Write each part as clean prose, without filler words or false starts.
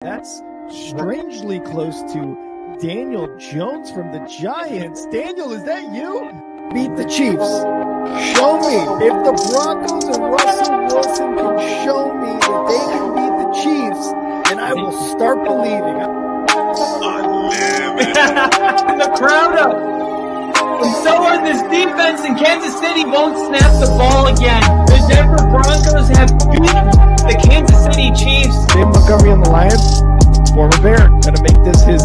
That's strangely close to Daniel Jones from the Giants. Daniel, is that you? Beat the Chiefs. Show me. If the Broncos and Russell Wilson can show me that they can beat the Chiefs, then I will start believing. The crowd up. And so are this defense, and Kansas City won't snap the ball again. The Denver Broncos have beaten the Kansas City Chiefs. Dave Montgomery on the Lions, former Bear, gonna make this his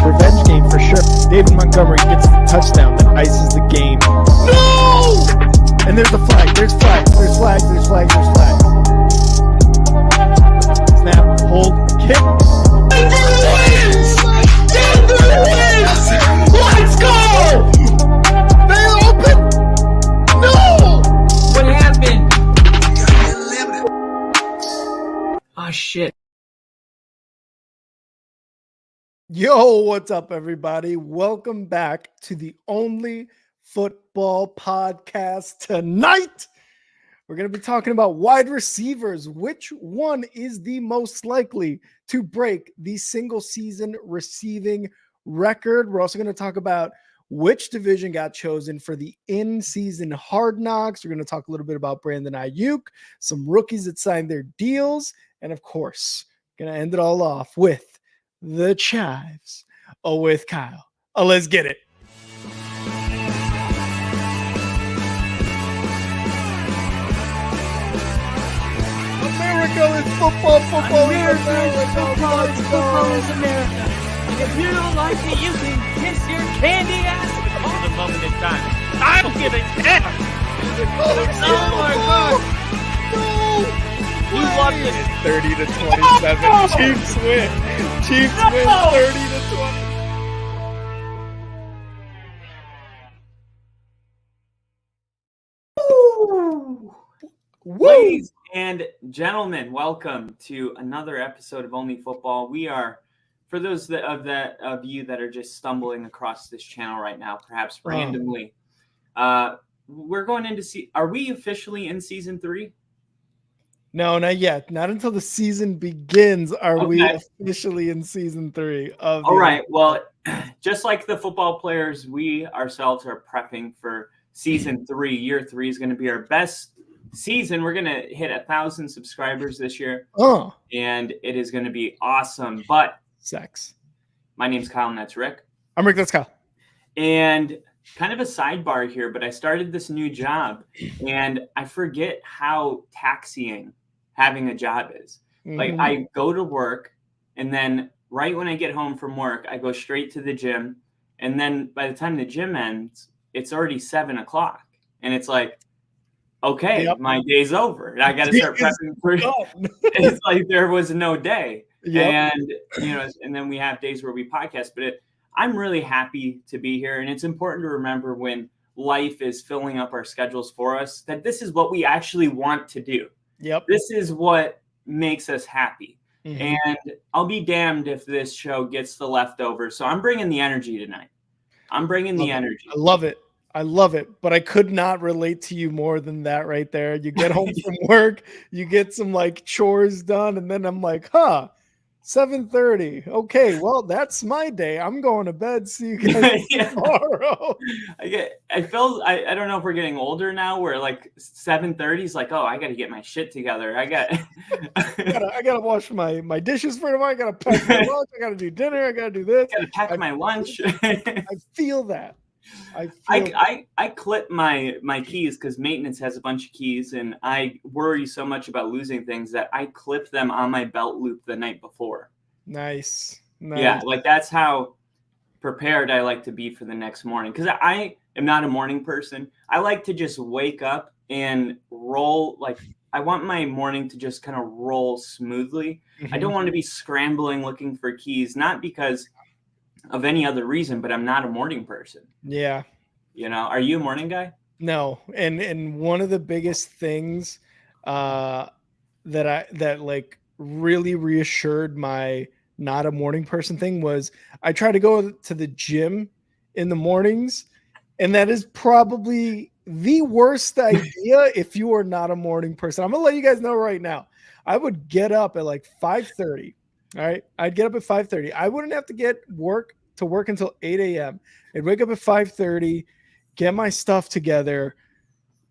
revenge game for sure. David Montgomery gets the touchdown that ices the game. No! And there's the flag. There's flags. There's flags. There's flags. There's flags. Snap. Hold. Kick. Denver wins! Denver wins! Let's go! They open. No! What happened? Oh shit. Yo, what's up, everybody? Welcome back to the only football podcast tonight. We're going to be talking about wide receivers. Which one is the most likely to break the single season receiving record? We're also going to talk about which division got chosen for the in-season Hard Knocks. We're going to talk a little bit about Brandon Ayuk, some rookies that signed their deals, and of course, going to end it all off with the Chives with Kyle. Let's get it. America is football. Football is America. If you don't like it, you can kiss your candy ass. For the moment in time, I don't give a damn. Oh my god! No! You loved it. 30 to 27. No! Chiefs win. Chiefs win 30 to 20. Ladies and gentlemen, welcome to another episode of Only Football. We are, for those of you that are just stumbling across this channel right now, perhaps randomly, we're going into are we officially in season 3? No, not yet. Not until the season begins are we officially in season 3 of All right. Well, just like the football players, we ourselves are prepping for season 3. Year 3 is going to be our best season. We're going to hit 1,000 subscribers this year. And it is going to be awesome. But my name's Kyle and that's Rick. I'm Rick, that's Kyle. And kind of a sidebar here, but I started this new job and I forget how taxing having a job is. Like I go to work and then right when I get home from work, I go straight to the gym. And then by the time the gym ends, it's already 7 o'clock. And it's like, okay, my day's over. I got to start prepping for it's like there was no day. And, and then we have days where we podcast, but I'm really happy to be here. And it's important to remember when life is filling up our schedules for us, that this is what we actually want to do. This is what makes us happy. And I'll be damned if this show gets the leftovers. So I'm bringing the energy tonight. I'm bringing the energy. I love it. But I could not relate to you more than that right there. You get home from work, you get some like chores done. And then I'm like, 7:30. Okay, well, that's my day. I'm going to bed. See you guys tomorrow. I don't know if we're getting older now where like 7:30 is like, oh, I got to get my shit together. I got to wash my dishes for tomorrow. I got to pack my lunch. I got to do dinner. I got to do this. I got to pack my lunch. I feel that. I clip my keys because maintenance has a bunch of keys and I worry so much about losing things that I clip them on my belt loop the night before. Nice. Yeah, like that's how prepared I like to be for the next morning because I am not a morning person. I like to just wake up and roll. Like I want my morning to just kind of roll smoothly. I don't want to be scrambling looking for keys, not because of any other reason, but I'm not a morning person. Yeah. Are you a morning guy? No. And one of the biggest things that like really reassured my not a morning person thing was I try to go to the gym in the mornings. And that is probably the worst idea if you are not a morning person. I'm going to let you guys know right now. I would get up at like 5:30. All right. I'd get up at 5:30. I wouldn't have to get work until 8 a.m. I'd wake up at 5:30, get my stuff together,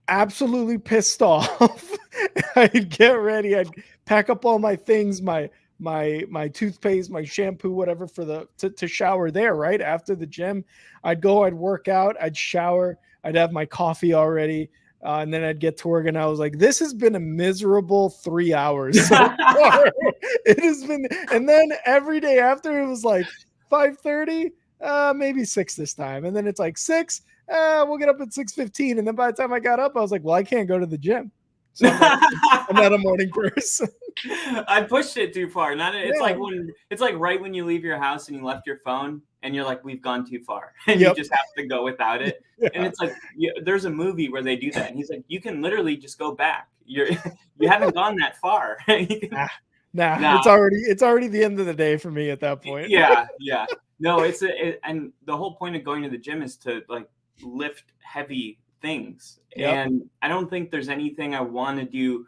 absolutely pissed off. I'd get ready. I'd pack up all my things, my toothpaste, my shampoo, whatever for to shower there, right? After the gym, I'd go, I'd work out, I'd shower, I'd have my coffee already. And then I'd get to work, and I was like, "This has been a miserable 3 hours so far." It has been, and then every day after it was like 5:30, maybe 6 this time, and then it's like 6. We'll get up at 6:15, and then by the time I got up, I was like, "Well, I can't go to the gym." So I'm not a morning person. I pushed it too far. It's Yeah. like right when you leave your house and you left your phone and you're like, we've gone too far, and Yep. you just have to go without it. Yeah. And it's like there's a movie where they do that, and he's like, you can literally just go back. You haven't gone that far. Nah, it's already the end of the day for me at that point. Yeah. No, and the whole point of going to the gym is to like lift heavy things. Yep. And I don't think there's anything I want to do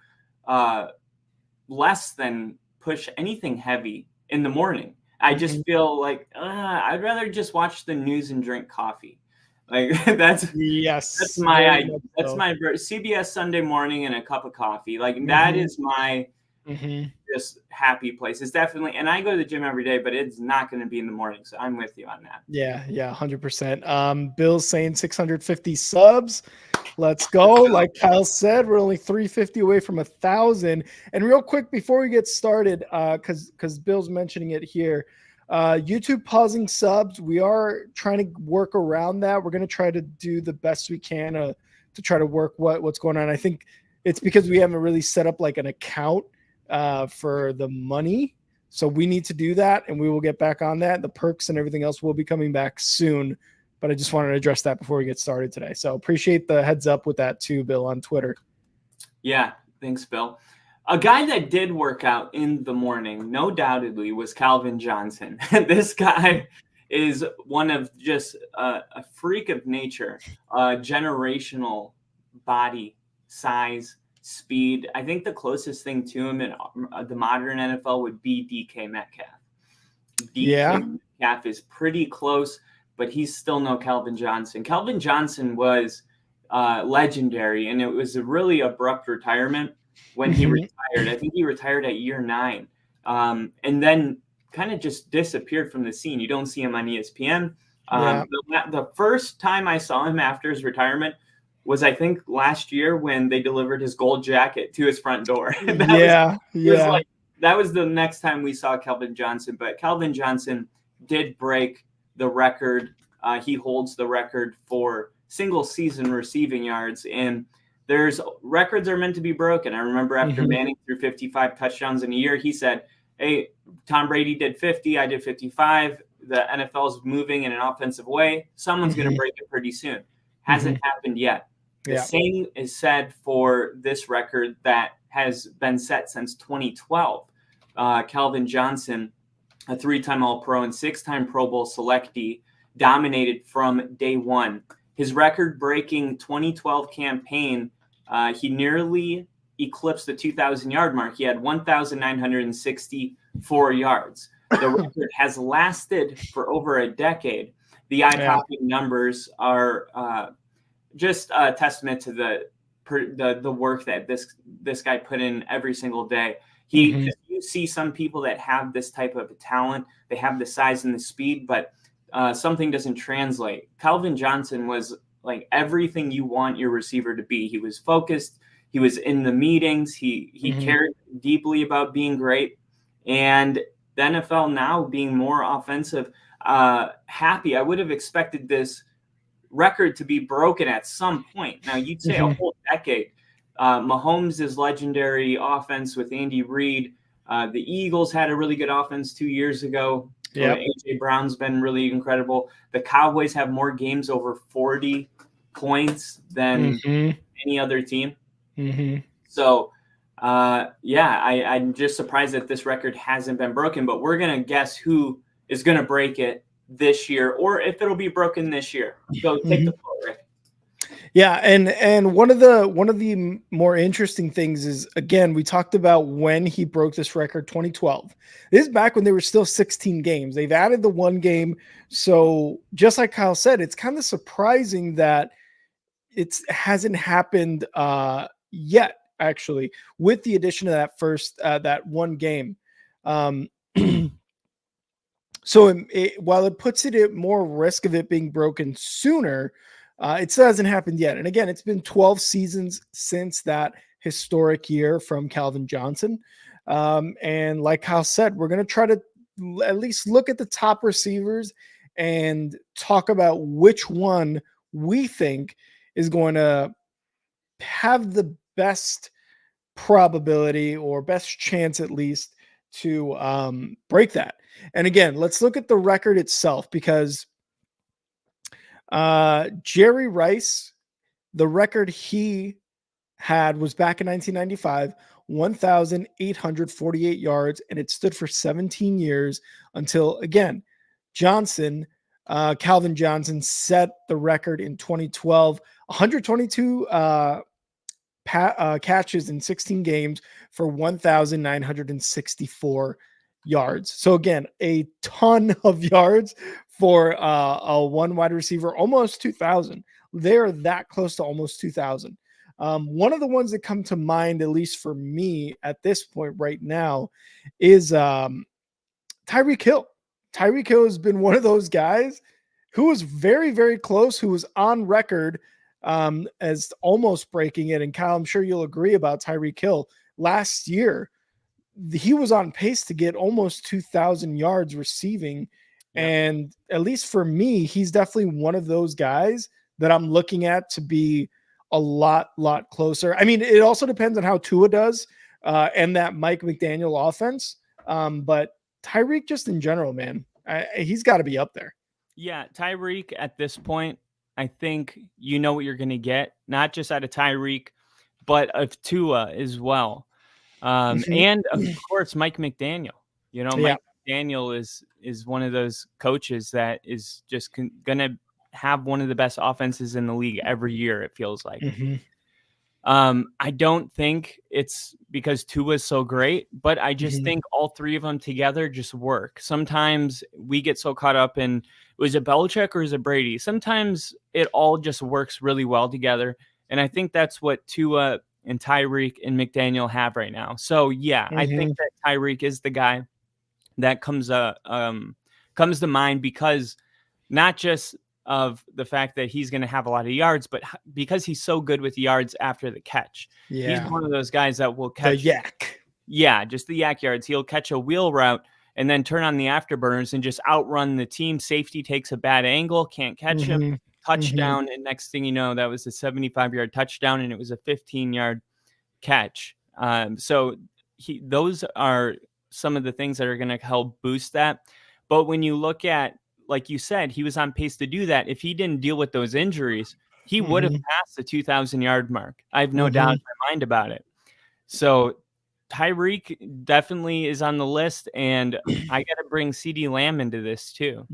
less than push anything heavy in the morning. I just feel like I'd rather just watch the news and drink coffee. Like that's my CBS Sunday morning and a cup of coffee. Like that is my just happy place. It's definitely, and I go to the gym every day, but it's not going to be in the morning. So I'm with you on that. Yeah, 100%. Bill's saying 650 subs. Let's go. Like Kyle said, we're only 350 away from 1,000. And real quick before we get started, because Bill's mentioning it here, YouTube pausing subs. We are trying to work around that. We're going to try to do the best we can to try to work what's going on. I think it's because we haven't really set up like an account for the money. So we need to do that, and we will get back on that. The perks and everything else will be coming back soon, but I just wanted to address that before we get started today. So appreciate the heads up with that too, Bill, on Twitter. Yeah, thanks, Bill. A guy that did work out in the morning, no doubtedly, was Calvin Johnson. This guy is one of just a freak of nature, generational body, size, speed. I think the closest thing to him in the modern NFL would be DK Metcalf. Metcalf is pretty close, but he's still no Calvin Johnson. Calvin Johnson was legendary, and it was a really abrupt retirement when he retired. I think he retired at year 9, and then kind of just disappeared from the scene. You don't see him on ESPN. The first time I saw him after his retirement was, I think, last year when they delivered his gold jacket to his front door. That was the next time we saw Calvin Johnson. But Calvin Johnson did break the record. He holds the record for single season receiving yards, and there's records are meant to be broken. I remember after Manning threw 55 touchdowns in a year, he said, "Hey, Tom Brady did 50, I did 55. The NFL is moving in an offensive way. Someone's going to break it pretty soon." Hasn't happened yet. The same is said for this record that has been set since 2012. Calvin Johnson, a 3-time All-Pro and 6-time Pro Bowl selectee, dominated from day one. His record-breaking 2012 campaign, he nearly eclipsed the 2,000-yard mark. He had 1,964 yards. The record has lasted for over a decade. The eye-popping numbers are just a testament to the work that this guy put in every single day. You see some people that have this type of talent, they have the size and the speed, but something doesn't translate. Calvin Johnson was like everything you want your receiver to be. He was focused. He was in the meetings. He cared deeply about being great. And the NFL now being more offensive, happy. I would have expected this record to be broken at some point. Now, you'd say a whole decade. Mahomes' legendary offense with Andy Reid. The Eagles had a really good offense 2 years ago. A.J. Brown's been really incredible. The Cowboys have more games over 40 points than any other team. So, I'm just surprised that this record hasn't been broken. But we're going to guess who is going to break it this year, or if it'll be broken this year. Go take the floor, Rick. Yeah, and one of the more interesting things is, again, we talked about when he broke this record, 2012. This is back when there were still 16 games. They've added the one game, so just like Kyle said, it's kind of surprising that it hasn't happened yet. Actually, with the addition of that one game. Um, So while it puts it at more risk of it being broken sooner, it still hasn't happened yet. And again, it's been 12 seasons since that historic year from Calvin Johnson. And like Kyle said, we're going to try to at least look at the top receivers and talk about which one we think is going to have the best probability or best chance, at least, to break that. And again, let's look at the record itself, because Jerry Rice, the record he had was back in 1995, 1,848 yards, and it stood for 17 years until, again, Calvin Johnson set the record in 2012, 122 catches in 16 games for 1,964 yards. So again, a ton of yards for a one wide receiver, almost 2,000. They're that close to almost 2,000. One of the ones that come to mind, at least for me at this point right now, is Tyreek Hill. Tyreek Hill has been one of those guys who was very, very close, who was on record as almost breaking it. And Kyle, I'm sure you'll agree about Tyreek Hill. Last year, he was on pace to get almost 2,000 yards receiving. Yeah. And at least for me, he's definitely one of those guys that I'm looking at to be a lot closer. I mean, it also depends on how Tua does and that Mike McDaniel offense. But Tyreek, just in general, man, he's got to be up there. Yeah, Tyreek at this point, I think you know what you're going to get, not just out of Tyreek, but of Tua as well. And of course, Mike McDaniel. You know, Mike McDaniel is one of those coaches that is just going to have one of the best offenses in the league every year, it feels like. I don't think it's because Tua is so great, but I just think all three of them together just work. Sometimes we get so caught up in, was it Belichick or is it Brady? Sometimes it all just works really well together. And I think that's what Tua and Tyreek and McDaniel have right now. So yeah, I think that Tyreek is the guy that comes to mind, because not just of the fact that he's going to have a lot of yards, but because he's so good with yards after the catch. Yeah. He's one of those guys that will catch the yak. Yeah, just the yak yards. He'll catch a wheel route and then turn on the afterburners and just outrun the team. Safety takes a bad angle, can't catch him. Touchdown, and next thing you know, that was a 75-yard touchdown, and it was a 15-yard catch. So those are some of the things that are going to help boost that. But when you look at, like you said, he was on pace to do that. If he didn't deal with those injuries, he would have passed the 2,000-yard mark. I have no doubt in my mind about it. So Tyreek definitely is on the list, and I got to bring CeeDee Lamb into this too.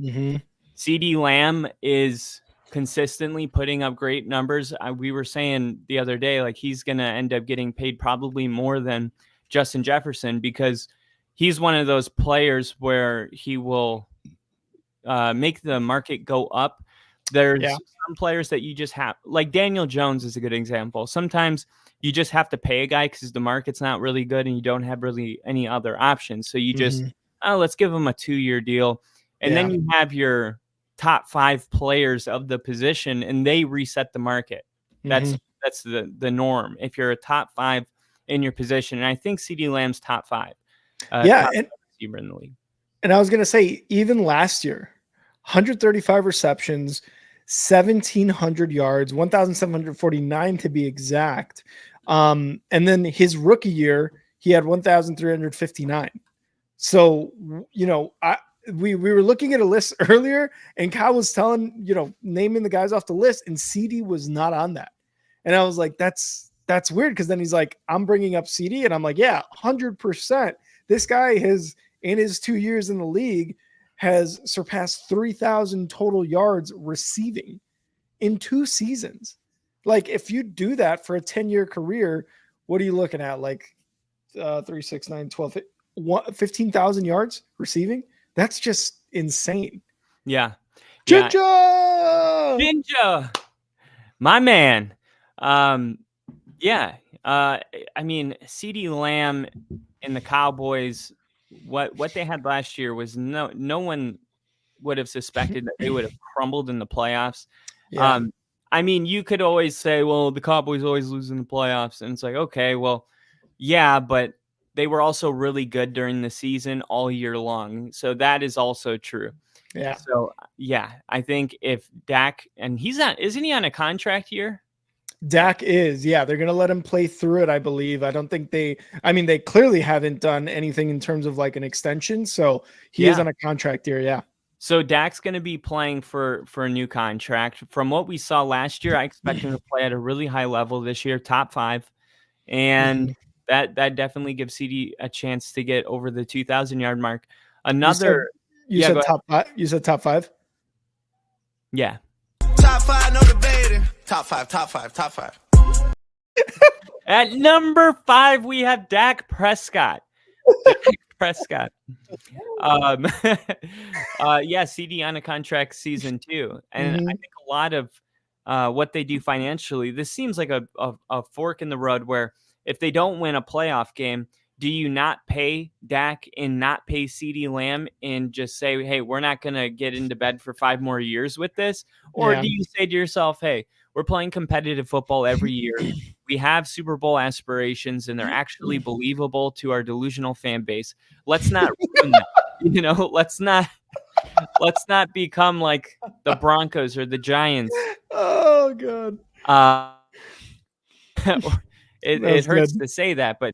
CeeDee Lamb is consistently putting up great numbers. We were saying the other day, like, he's going to end up getting paid probably more than Justin Jefferson, because he's one of those players where he will make the market go up. There's some players that you just have, like Daniel Jones is a good example. Sometimes you just have to pay a guy because the market's not really good and you don't have really any other options. So you just, let's give him a 2-year deal. And then you have your top 5 players of the position and they reset the market. That's the norm if you're a top 5 in your position. And I think CeeDee Lamb's top 5. Top receiver in the league. And I was going to say, even last year, 135 receptions, 1,700 yards, 1,749 to be exact. And then his rookie year, he had 1,359. So, you know, we were looking at a list earlier, and Kyle was telling, naming the guys off the list, and CeeDee was not on that. And I was like, that's weird, because then he's like, I'm bringing up CeeDee, and I'm like, yeah, 100%. This guy has, in his 2 years in the league, has surpassed 3,000 total yards receiving in 2 seasons. Like if you do that for a 10-year career, what are you looking at? Like 3, 6, 9, 12, 15,000 yards receiving? That's just insane. Yeah. Ginger! Ninja, my man. Yeah. I mean, CeeDee Lamb and the Cowboys, what they had last year was no one would have suspected that they would have crumbled in the playoffs. Yeah. I mean, you could always say, well, the Cowboys always lose in the playoffs. And it's like, okay, well, yeah, but they were also really good during the season all year long. So that is also true. Yeah. So, yeah, I think if Dak, and isn't he on a contract year? Dak is, yeah, they're going to let him play through it, I believe. I don't think they clearly haven't done anything in terms of like an extension. So he is on a contract year. Yeah. So Dak's going to be playing for a new contract. From what we saw last year, I expect him to play at a really high level this year, top 5. And that definitely gives CeeDee a chance to get over the 2,000-yard mark. You said top 5? You said top 5? Yeah. Top 5, no debating. Top 5. At number 5, we have Dak Prescott. Prescott. CeeDee on a contract season 2. And I think a lot of what they do financially, this seems like a fork in the road where if they don't win a playoff game, do you not pay Dak and not pay CeeDee Lamb and just say, hey, we're not going to get into bed for 5 more years with this? Or do you say to yourself, hey, we're playing competitive football every year. We have Super Bowl aspirations and they're actually believable to our delusional fan base. Let's not ruin that. Let's not become like the Broncos or the Giants. Oh God. It hurts to say that, but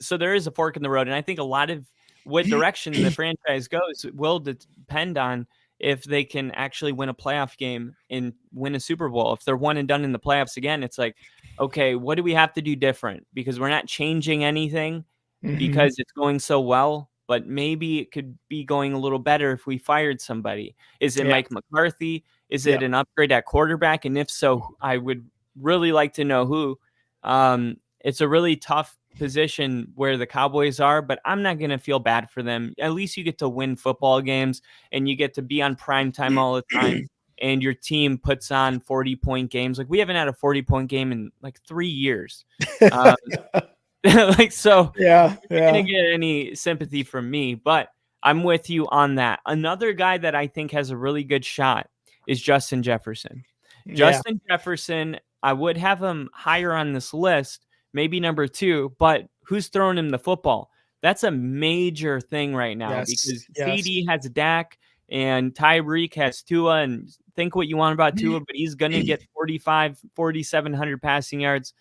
so there is a fork in the road. And I think a lot of what direction the franchise goes will depend on if they can actually win a playoff game and win a Super Bowl. If they're one and done in the playoffs again, it's like, okay, what do we have to do different? Because we're not changing anything because it's going so well, but maybe it could be going a little better if we fired somebody. Is it Mike McCarthy? Is it an upgrade at quarterback? And if so, I would really like to know who. It's a really tough position where the Cowboys are, but I'm not going to feel bad for them. At least you get to win football games and you get to be on prime time all the time. And your team puts on 40-point games. Like we haven't had a 40-point game in like 3 years. You're not going to get any sympathy from me, but I'm with you on that. Another guy that I think has a really good shot is Justin Jefferson. Justin Jefferson, I would have him higher on this list, maybe number 2, but who's throwing him the football? That's a major thing right now because CeeDee has Dak and Tyreek has Tua, and think what you want about Tua, but he's going to get 4,700 passing yards.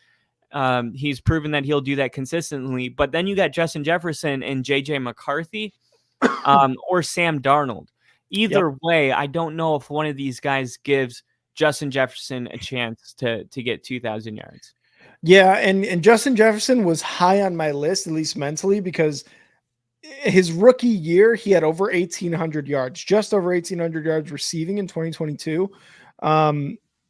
He's proven that he'll do that consistently, but then you got Justin Jefferson and JJ McCarthy or Sam Darnold. Either way, I don't know if one of these guys gives Justin Jefferson a chance to get 2,000 yards. Yeah, and Justin Jefferson was high on my list, at least mentally, because his rookie year, he had over 1,800 yards, just over 1,800 yards receiving in 2022. Or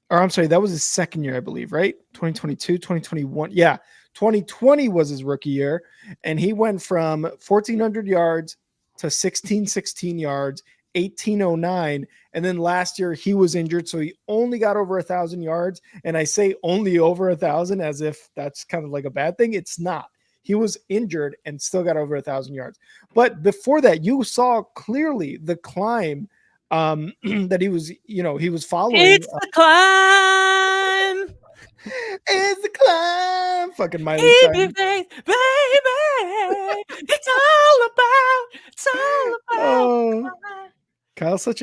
I'm sorry, that was his second year, I believe, right? 2022, 2021. Yeah, 2020 was his rookie year, and he went from 1,400 yards to 1,616 yards, 1,809, and then last year he was injured, so he only got over 1,000 yards. And I say only over 1,000 as if that's kind of like a bad thing. It's not. He was injured and still got over 1,000 yards. But before that, you saw clearly the climb that he was following. It's the climb. It's the climb. Fucking Miley Cyrus. Baby, it's all about. Oh. Kyle's so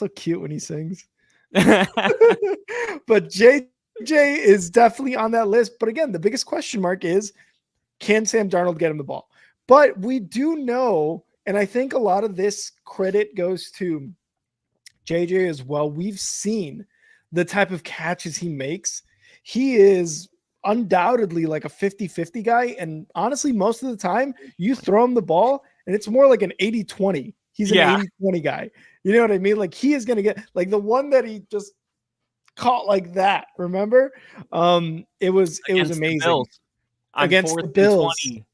cute when he sings. But JJ is definitely on that list. But again, the biggest question mark is, can Sam Darnold get him the ball? But we do know, and I think a lot of this credit goes to JJ as well. We've seen the type of catches he makes. He is undoubtedly like a 50-50 guy. And honestly, most of the time you throw him the ball and it's more like an 80-20. He's an 80-20 guy. You know what I mean? Like he is going to get like the one that he just caught like that. Remember? It was Against the amazing. Bills on Against 4th the and Bills. 20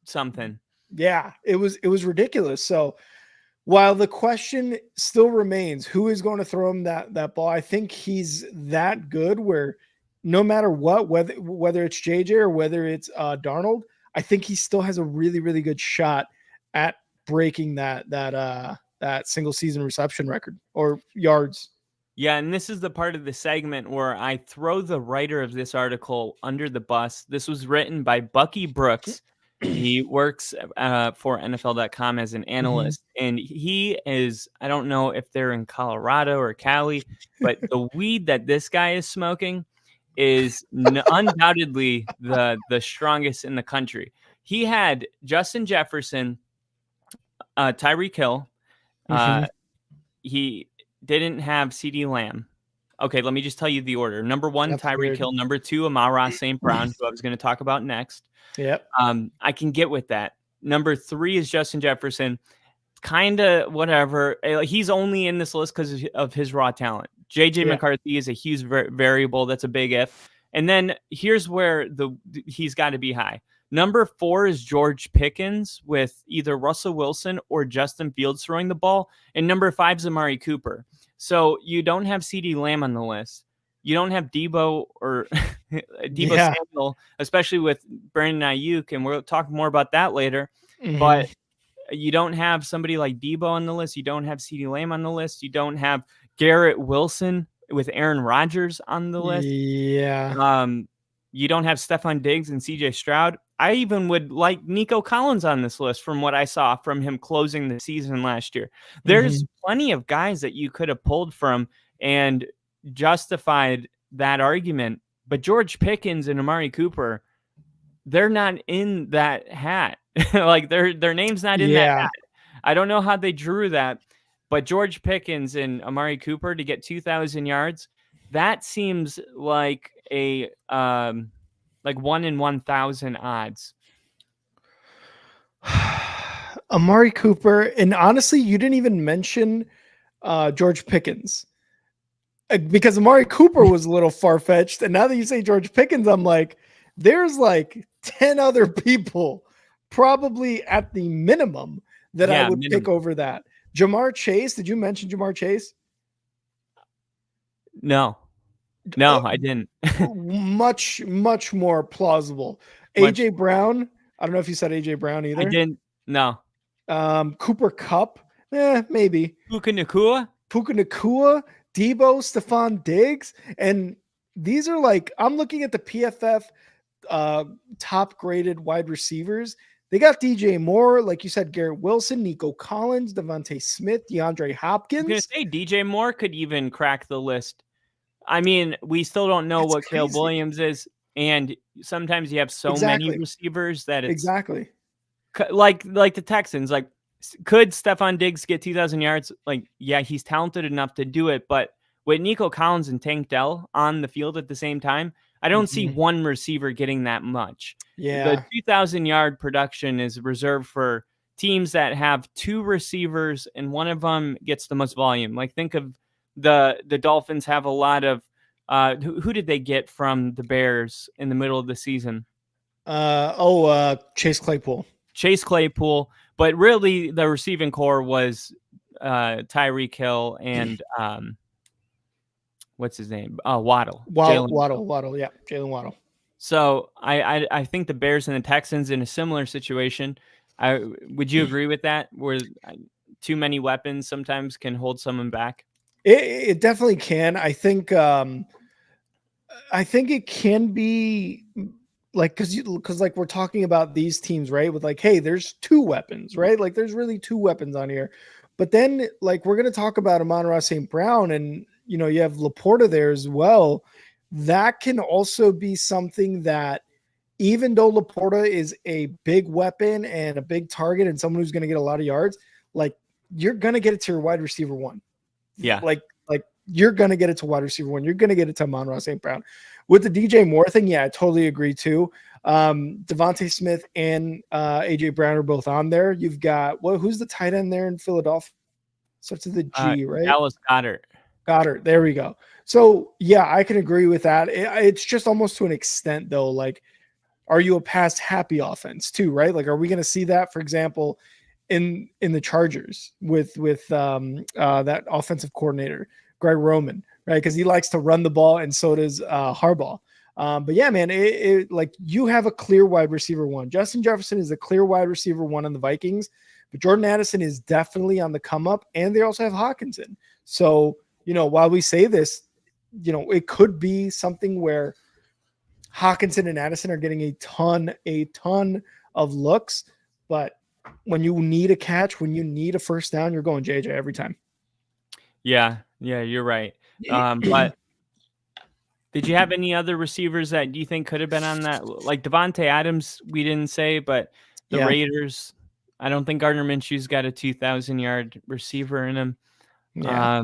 something. Yeah, it was ridiculous. So while the question still remains, who is going to throw him that ball? I think he's that good where no matter what, whether it's JJ or whether it's Darnold, I think he still has a really, really good shot at breaking that single season reception record or yards. Yeah, and this is the part of the segment where I throw the writer of this article under the bus. This was written by Bucky Brooks. He works for NFL.com as an analyst, and he is, I don't know if they're in Colorado or Cali, but the weed that this guy is smoking is undoubtedly the strongest in the country. He had Justin Jefferson, Tyreek Hill. He didn't have CeeDee Lamb. Okay, let me just tell you the order. Number 1, Tyreek Hill. Number 2, Amon-Ra St. Brown, who I was going to talk about next. Yep. I can get with that. Number 3 is Justin Jefferson. Kind of whatever. He's only in this list because of his raw talent. JJ McCarthy is a huge variable. That's a big if. And then here's where he's got to be high. Number 4 is George Pickens with either Russell Wilson or Justin Fields throwing the ball. And number 5 is Amari Cooper. So you don't have CeeDee Lamb on the list. You don't have Debo or Samuel, especially with Brandon Ayuk. And we'll talk more about that later. But you don't have somebody like Debo on the list. You don't have CeeDee Lamb on the list. You don't have Garrett Wilson with Aaron Rodgers on the list. Yeah. You don't have Stephon Diggs and CJ Stroud. I even would like Nico Collins on this list from what I saw from him closing the season last year. There's plenty of guys that you could have pulled from and justified that argument. But George Pickens and Amari Cooper, they're not in that hat. Like their name's not in that hat. I don't know how they drew that, but George Pickens and Amari Cooper to get 2,000 yards, that seems like a like 1 in 1,000 odds. Amari Cooper, and honestly, you didn't even mention George Pickens because Amari Cooper was a little far-fetched, and now that you say George Pickens, I'm like, there's like 10 other people probably at the minimum that I would pick over that. Jamar Chase, did you mention Jamar Chase? No, I didn't. much more plausible. AJ Brown. I don't know if you said AJ Brown either. I didn't. No. Cooper Kupp. Maybe. Puka Nacua, Debo, Stephon Diggs. And these are like, I'm looking at the PFF top graded wide receivers. They got DJ Moore, like you said, Garrett Wilson, Nico Collins, Devontae Smith, DeAndre Hopkins. I was going to say DJ Moore could even crack the list. I mean, we still don't know what Caleb Williams is, and sometimes you have so many receivers that it's like the Texans. Like, could Stephon Diggs get 2,000 yards? Like, yeah, he's talented enough to do it, but with Nico Collins and Tank Dell on the field at the same time, I don't see one receiver getting that much. Yeah, the 2,000-yard production is reserved for teams that have 2 receivers and one of them gets the most volume. Like, think of the Dolphins have a lot of who did they get from the Bears in the middle of the season? Chase Claypool. But really the receiving core was Tyreek Hill and what's his name? Waddle. Waddle. Yeah, Jalen Waddle. So I think the Bears and the Texans in a similar situation. Would you agree with that? Where too many weapons sometimes can hold someone back? It definitely can. I think it can be like because like we're talking about these teams, right? With like, hey, there's 2 weapons, right? Like there's really 2 weapons on here. But then like we're gonna talk about Amon-Ra St. Brown, and you know you have Laporta there as well. That can also be something that, even though Laporta is a big weapon and a big target and someone who's going to get a lot of yards, like you're going to get it to your wide receiver 1. Yeah. Like you're going to get it to wide receiver 1. You're going to get it to Amon-Ra St. Brown. With the DJ Moore thing, yeah, I totally agree too. Devontae Smith and AJ Brown are both on there. You've got, who's the tight end there in Philadelphia? Starts with the G, right? Dallas Goedert. There we go. So yeah, I can agree with that. It's just almost to an extent though. Like, are you a pass happy offense too? Right? Like, are we going to see that, for example, in the Chargers with that offensive coordinator Greg Roman, right? Because he likes to run the ball, and so does Harbaugh. But yeah, man, like you have a clear wide receiver one. Justin Jefferson is a clear wide receiver one on the Vikings, but Jordan Addison is definitely on the come up, and they also have Hawkinson. So, while we say this, it could be something where Hawkinson and Addison are getting a ton of looks, but when you need a catch, when you need a first down, you're going JJ every time. Yeah, you're right. But did you have any other receivers that you think could have been on that? Like Devontae Adams, we didn't say, but the Raiders, I don't think Gardner Minshew's got a 2,000-yard receiver in him. Yeah.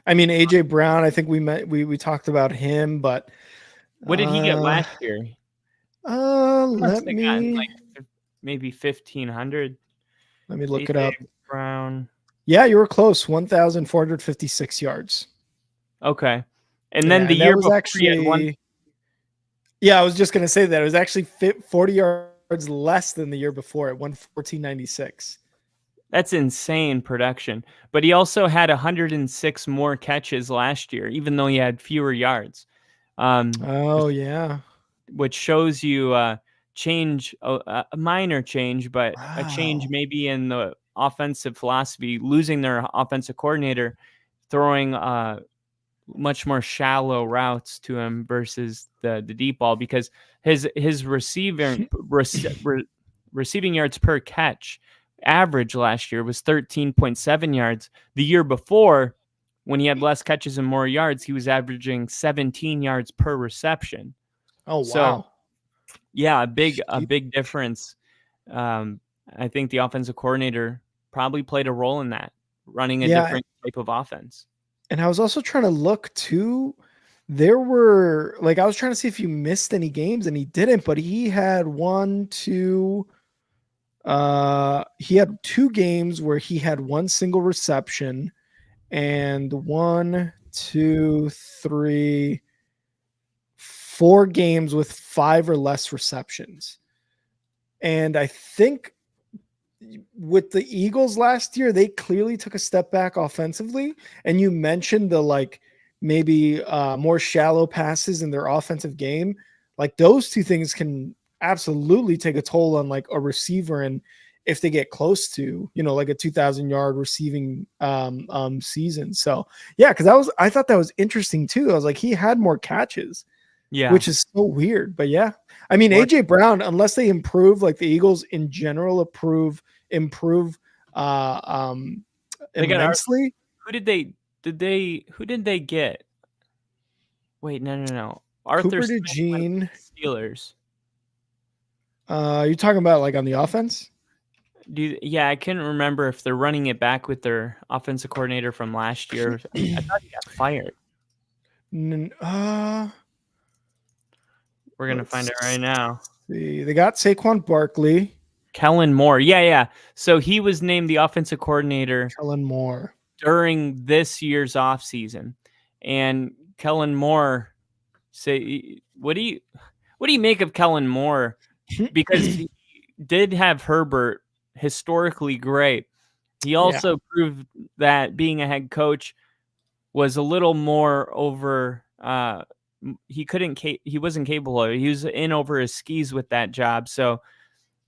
I mean, AJ Brown, I think we talked about him, but what did he get last year? Maybe 1,500. Let me look AJ it up. Brown. Yeah, you were close. 1,456 yards. Okay. And then the year before actually, I was just going to say that it was actually 40 yards less than the year before at 114.96. That's insane production. But he also had 106 more catches last year, even though he had fewer yards. Which shows you a minor change, but a change maybe in the offensive philosophy, losing their offensive coordinator, throwing much more shallow routes to him versus the deep ball, because his receiving yards per catch average last year was 13.7 yards. The year before, when he had less catches and more yards, he was averaging 17 yards per reception. Oh, wow. So, yeah, a big difference. I think the offensive coordinator probably played a role in that, running a different type of offense. And I was also trying to look too. There were I was trying to see if you missed any games, and he didn't, but he had he had 2 games where he had 1 single reception, and 4 games with 5 or less receptions. And I think with the Eagles last year, they clearly took a step back offensively. And you mentioned the maybe more shallow passes in their offensive game. Like those 2 things can absolutely take a toll on a receiver, and if they get close to a 2,000-yard receiving season. So yeah, because I thought that was interesting too. I was like, he had more catches, which is so weird. But yeah, I mean, AJ Brown, unless they improve, like the Eagles in general improve immensely. Who did they get? Wait, no. Arthur Cooper DeJean, Steelers. You're talking about on the offense? I couldn't remember if they're running it back with their offensive coordinator from last year. I thought he got fired. We're gonna find it right now. See, they got Saquon Barkley, Kellen Moore. Yeah. So he was named the offensive coordinator. Kellen Moore during this year's offseason. And Kellen Moore, what do you make of Kellen Moore? Because he did have Herbert historically great. He also proved that being a head coach was a little more over. He wasn't capable of it. He was in over his skis with that job. So,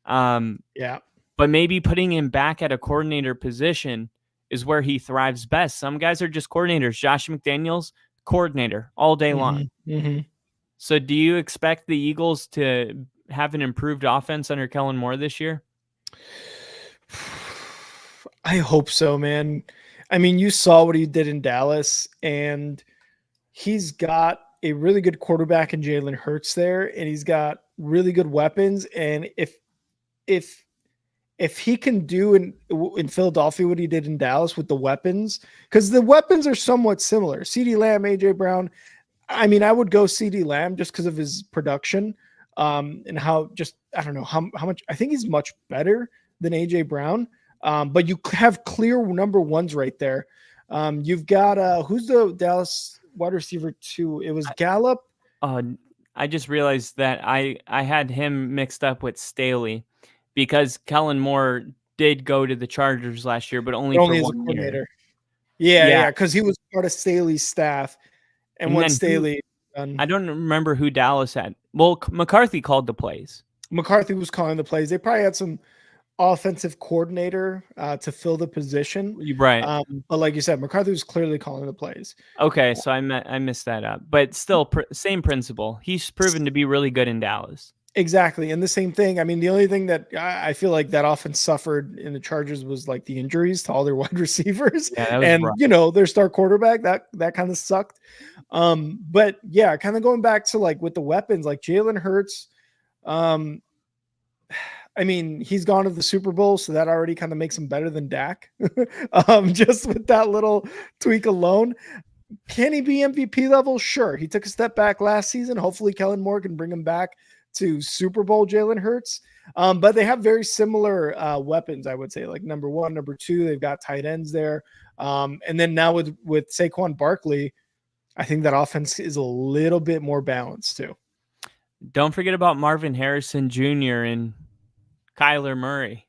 but maybe putting him back at a coordinator position is where he thrives best. Some guys are just coordinators. Josh McDaniels, coordinator all day long. Mm-hmm. So do you expect the Eagles to have an improved offense under Kellen Moore this year? I hope so, man. I mean, you saw what he did in Dallas, and he's got a really good quarterback in Jalen Hurts there, and he's got really good weapons. And if he can do in Philadelphia what he did in Dallas with the weapons, because the weapons are somewhat similar. CeeDee Lamb, AJ Brown. I mean, I would go CeeDee Lamb just because of his production, and how I don't know how much. I think he's much better than AJ Brown. But you have clear number ones right there. You've got who's the Dallas wide receiver 2? It was Gallup. I just realized that I had him mixed up with Staley because Kellen Moore did go to the Chargers last year, but only for as a 1 year. coordinator. Yeah, because he was part of Staley's staff, and And when then Staley, I don't remember who Dallas had. Well, McCarthy called the plays. McCarthy was calling the plays. They probably had some offensive coordinator to fill the position, Right. but like you said, McCarthy was clearly calling the plays. Okay, so I missed that up, but still same principle. He's proven to be really good in Dallas. Exactly, and the same thing. I mean, the only thing that I feel like that offense suffered in the Chargers was like the injuries to all their wide receivers, Yeah, that was and rough. their star quarterback that kind of sucked. But yeah, kind of going back to like with the weapons, like Jalen Hurts. I mean, he's gone to the Super Bowl, so that already kind of makes him better than Dak. Just with that little tweak alone. Can he be MVP level? Sure. He took a step back last season. Hopefully Kellen Moore can bring him back to Super Bowl Jalen Hurts. But they have very similar weapons, I would say, like number 1, number 2, they've got tight ends there. And then now with Saquon Barkley, I think that offense is a little bit more balanced too. Don't forget about Marvin Harrison Jr. and Kyler Murray.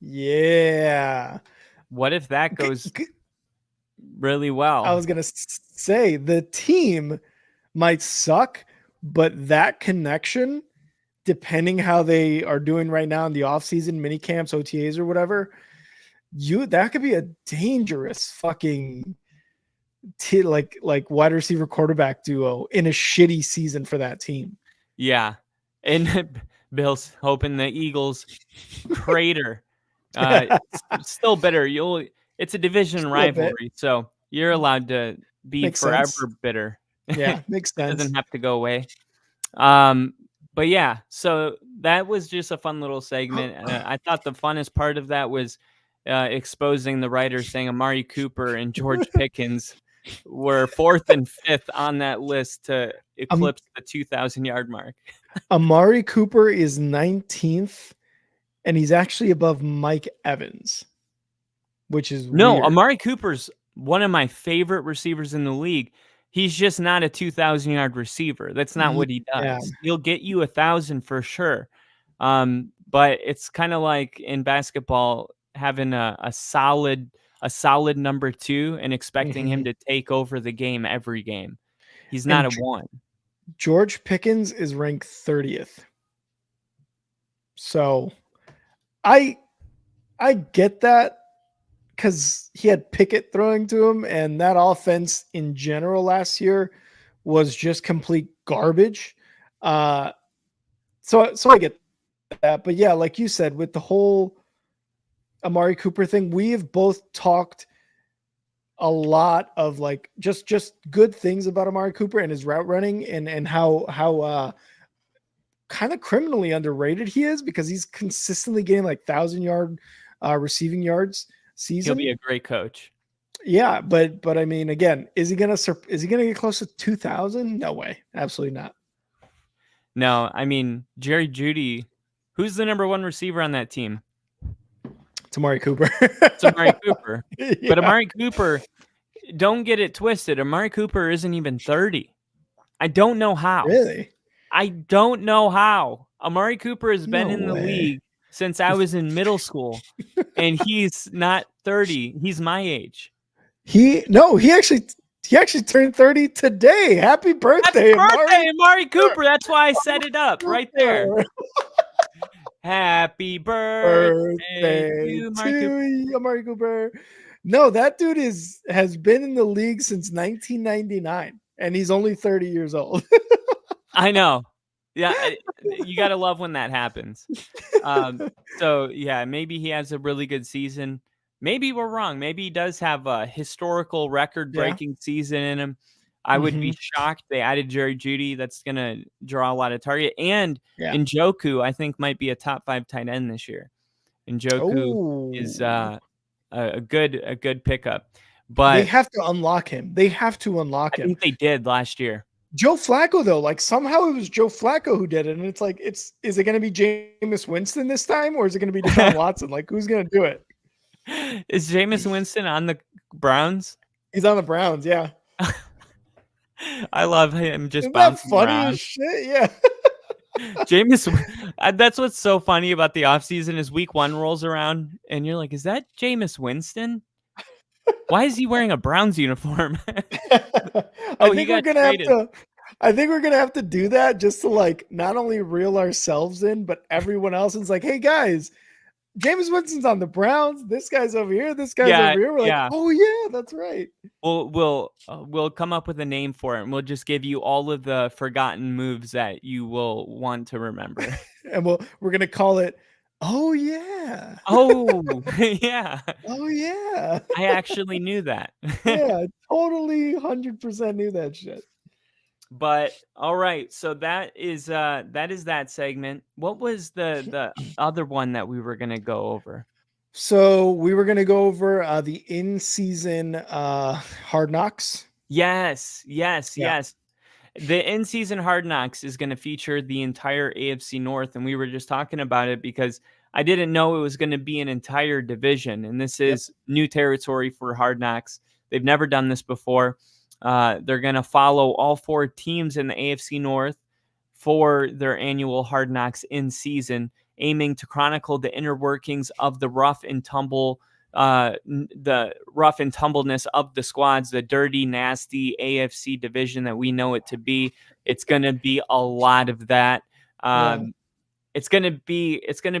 Yeah. What if that goes really well? I was going to say the team might suck, but that connection, depending how they are doing right now in the offseason, mini camps, OTAs or whatever, that could be a dangerous fucking like wide receiver quarterback duo in a shitty season for that team. Yeah. And Bill's hoping the Eagles crater. Still bitter. It's a division rivalry, so you're allowed to be Makes forever sense. bitter. Yeah, makes It sense. doesn't have to go away. But yeah, so that was just a fun little segment. I thought the funnest part of that was exposing the writers saying Amari Cooper and George Pickens were 4th and 5th on that list to eclipse the 2,000-yard mark. Amari Cooper is 19th, and he's actually above Mike Evans, which is weird. Amari Cooper's one of my favorite receivers in the league. He's just not a 2,000-yard receiver. That's not what he does. Yeah. He'll get you 1,000 for sure. But it's kind of like in basketball having a solid number 2 and expecting him to take over the game every game. He's not a 1. George Pickens is ranked 30th. So I get that because he had Pickett throwing to him, and that offense in general last year was just complete garbage. So I get that. But yeah, like you said, with the whole Amari Cooper thing, we have both talked a lot of like just good things about Amari Cooper and his route running and how kind of criminally underrated he is, because he's consistently getting like 1,000-yard receiving yards season. He'll be a great coach. Yeah, but I mean, again, is he gonna get close to 2,000? No way, absolutely not. No, I mean Jerry Jeudy. Who's the number 1 receiver on that team? It's Amari Cooper. It's Amari Cooper. Yeah. But Amari Cooper, don't get it twisted. Amari Cooper isn't even 30. I don't know how. Really? I don't know how. Amari Cooper has been No in the way. league since I was in middle school, and he's not 30. He's my age. He actually turned 30 today. Happy birthday, Amari Cooper. That's why I set it up right there. Happy birthday to Amari Cooper. No, that dude has been in the league since 1999, and he's only 30 years old. I know. Yeah, you got to love when that happens. So, yeah, maybe he has a really good season. Maybe we're wrong. Maybe he does have a historical record-breaking season in him. I would be shocked. They added Jerry Jeudy. That's going to draw a lot of target. And Njoku, I think, might be a top 5 tight end this year. Njoku is a good pickup. But they have to unlock him. I think they did last year. Joe Flacco, though, like somehow it was Joe Flacco who did it. And it's like, is it going to be Jameis Winston this time, or is it going to be Deshaun Watson? Like, who's going to do it? Is Jameis Winston on the Browns? He's on the Browns, yeah. I love him just Isn't that bouncing funny around. as shit? Yeah. Jameis, that's what's so funny about the offseason is week 1 rolls around and you're like, is that Jameis Winston? Why is he wearing a Browns uniform? I He think we're got gonna have traded. to. I think we're gonna have to do that just to like not only reel ourselves in, but everyone else. It's like, hey guys, Jameis Winston's on the Browns. This guy's over here. This guy's Yeah, over here. We're like, yeah. oh yeah, that's right. We'll come up with a name for it, and we'll just give you all of the forgotten moves that you will want to remember. And we're gonna call it. Oh yeah. Oh, yeah. Oh yeah. I actually knew that. Yeah. I totally 100% knew that shit. But all right, so that is that segment. What was the other one that we were gonna go over? So we were gonna go over the in-season Hard Knocks. Yes. Yeah. The in-season Hard Knocks is going to feature the entire AFC North, and we were just talking about it because I didn't know it was going to be an entire division, and this is new territory for Hard Knocks. They've never done this before. They're going to follow all 4 teams in the AFC North for their annual Hard Knocks in season, aiming to chronicle the inner workings of the rough and tumbleness of the squads, the dirty, nasty AFC division that we know it to be. It's going to be a lot of that. It's going to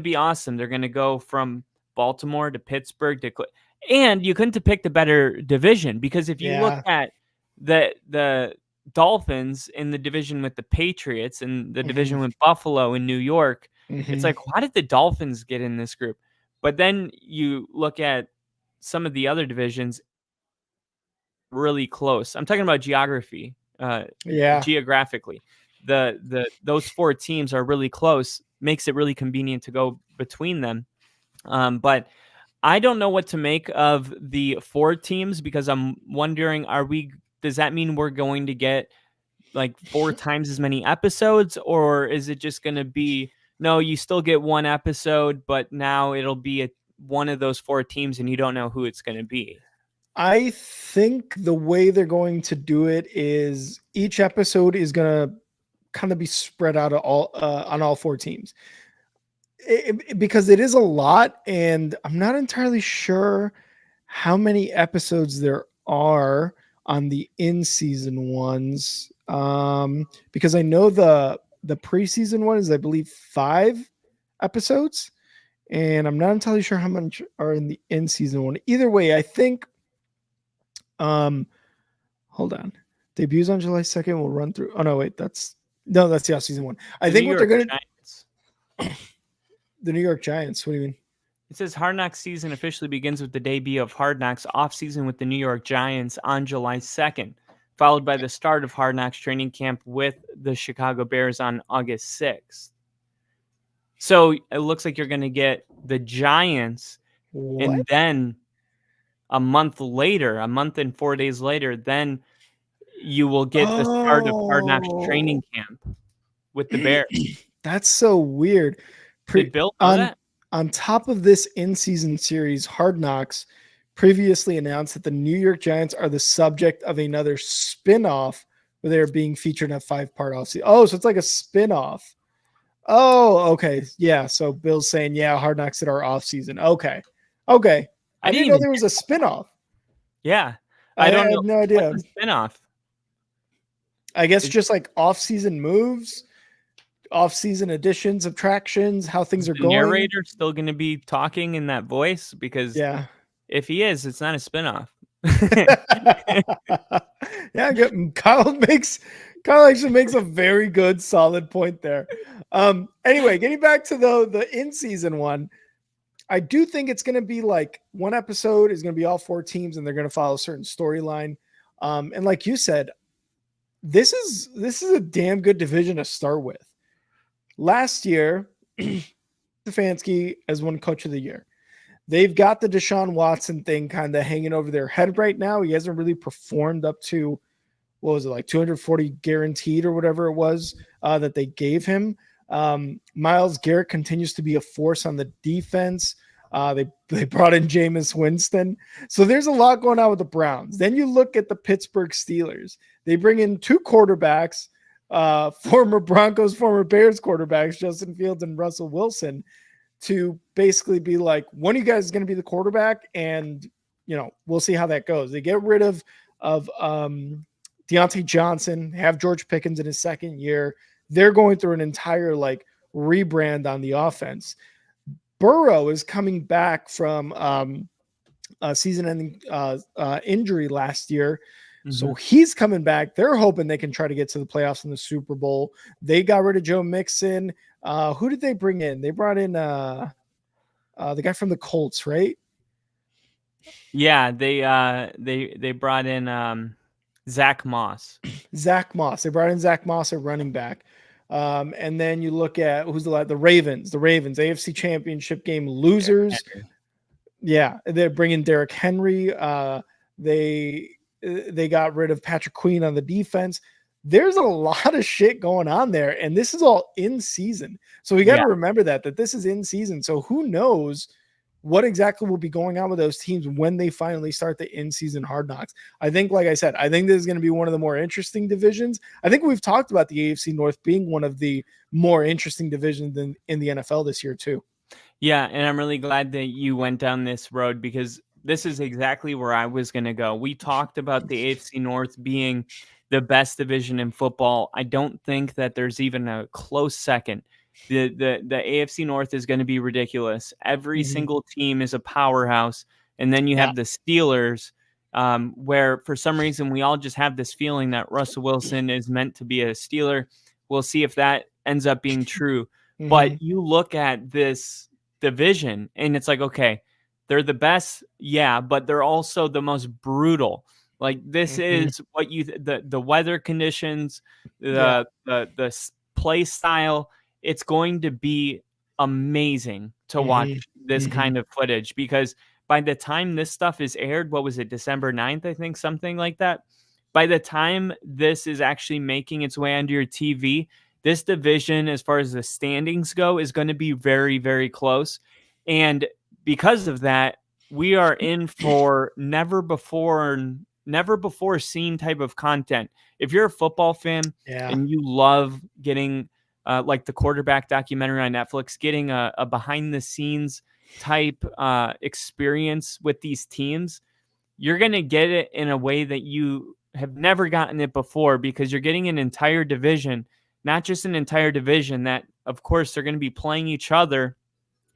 be awesome. They're going to go from Baltimore to Pittsburgh and you couldn't have picked a better division because if you look at the Dolphins in the division with the Patriots and the division with Buffalo and New York, it's like, how did the Dolphins get in this group? But then you look at some of the other divisions really close. I'm talking about geography. Geographically. Those 4 teams are really close, makes it really convenient to go between them. But I don't know what to make of the 4 teams because I'm wondering, does that mean we're going to get like 4 times as many episodes, or is it just going to be, no, you still get 1 episode, but now it'll be one of those 4 teams and you don't know who it's going to be? I think the way they're going to do it is each episode is going to kind of be spread out on all 4 teams. Because it is a lot, and I'm not entirely sure how many episodes there are on the in-season ones. Because I know the preseason one is, I believe, 5 episodes, and I'm not entirely sure how much are in the in-season one. Either way, I think. Hold on. Debuts on July 2nd. We'll run through. Oh no, wait, that's the off-season one. I think what they're gonna. The New York Giants. What do you mean? It says Hard Knocks season officially begins with the debut of Hard Knocks offseason with the New York Giants on July 2nd, followed by the start of Hard Knocks training camp with the Chicago Bears on August 6th. So it looks like you're going to get the Giants, and then a month and 4 days later, then you will get the start of Hard Knocks training camp with the Bears. That's so weird. Did Bill know that? On top of this in-season series, Hard Knocks previously announced that the New York Giants are the subject of another spin-off where they're being featured in a 5-part offseason. Oh, so it's like a spin-off. Oh, okay. Yeah, so Bill's saying, yeah, Hard Knocks did our offseason. Okay. I didn't know there was a spin-off. Yeah. I had no idea. What's a spin-off? I guess just like off-season moves, off-season additions, subtractions, how things are going. The narrator still going to be talking in that voice? Because if he is, it's not a spinoff. Yeah, Kyle actually makes a very good, solid point there. Anyway, getting back to the in-season one, I do think it's going to be like one episode is going to be all 4 teams, and they're going to follow a certain storyline. And like you said, this is a damn good division to start with. Last year, Stefanski has won Coach of the Year. They've got the Deshaun Watson thing kind of hanging over their head right now. He hasn't really performed up to, what was it, like 240 guaranteed or whatever it was that they gave him. Myles Garrett continues to be a force on the defense. They brought in Jameis Winston. So there's a lot going on with the Browns. Then you look at the Pittsburgh Steelers. They bring in 2 quarterbacks, former Broncos, former Bears quarterbacks, Justin Fields and Russell Wilson, to basically be like, one of you guys is going to be the quarterback, and we'll see how that goes. They get rid of Deontay Johnson, have George Pickens in his second year. They're going through an entire rebrand on the offense. Burrow is coming back from a season-ending injury last year. So he's coming back. They're hoping they can try to get to the playoffs in the Super Bowl. They got rid of Joe Mixon. Who did they bring in? They brought in the guy from the Colts, right? Yeah, they brought in Zach Moss. Zach Moss. They brought in Zach Moss at running back. And then you look at who's the Ravens. The Ravens, AFC Championship game losers. Yeah, they're bringing Derrick Henry. They got rid of Patrick Queen on the defense. There's a lot of shit going on there, and this is all in season. So we got to remember that this is in season. So who knows what exactly will be going on with those teams when they finally start the in-season Hard Knocks. I think, like I said, I think this is going to be one of the more interesting divisions. I think we've talked about the AFC North being one of the more interesting divisions in the NFL this year too. Yeah, and I'm really glad that you went down this road, because this is exactly where I was going to go. We talked about the AFC North being the best division in football. I don't think that there's even a close second. The AFC North is going to be ridiculous. Every single team is a powerhouse. And then you have the Steelers, where for some reason we all just have this feeling that Russell Wilson is meant to be a Steeler. We'll see if that ends up being true. But you look at this division and it's like, okay, they're the best. Yeah, but they're also the most brutal. Like this is what the weather conditions, the play style. It's going to be amazing to watch this kind of footage, because by the time this stuff is aired, what was it, December 9th, I think, something like that. By the time this is actually making its way onto your TV, this division, as far as the standings go, is going to be very, very close. And because of that, we are in for never before seen type of content. If you're a football fan and you love getting like the quarterback documentary on Netflix, getting a behind the scenes type experience with these teams, you're going to get it in a way that you have never gotten it before, because you're getting an entire division, not just an entire division that, of course, they're going to be playing each other.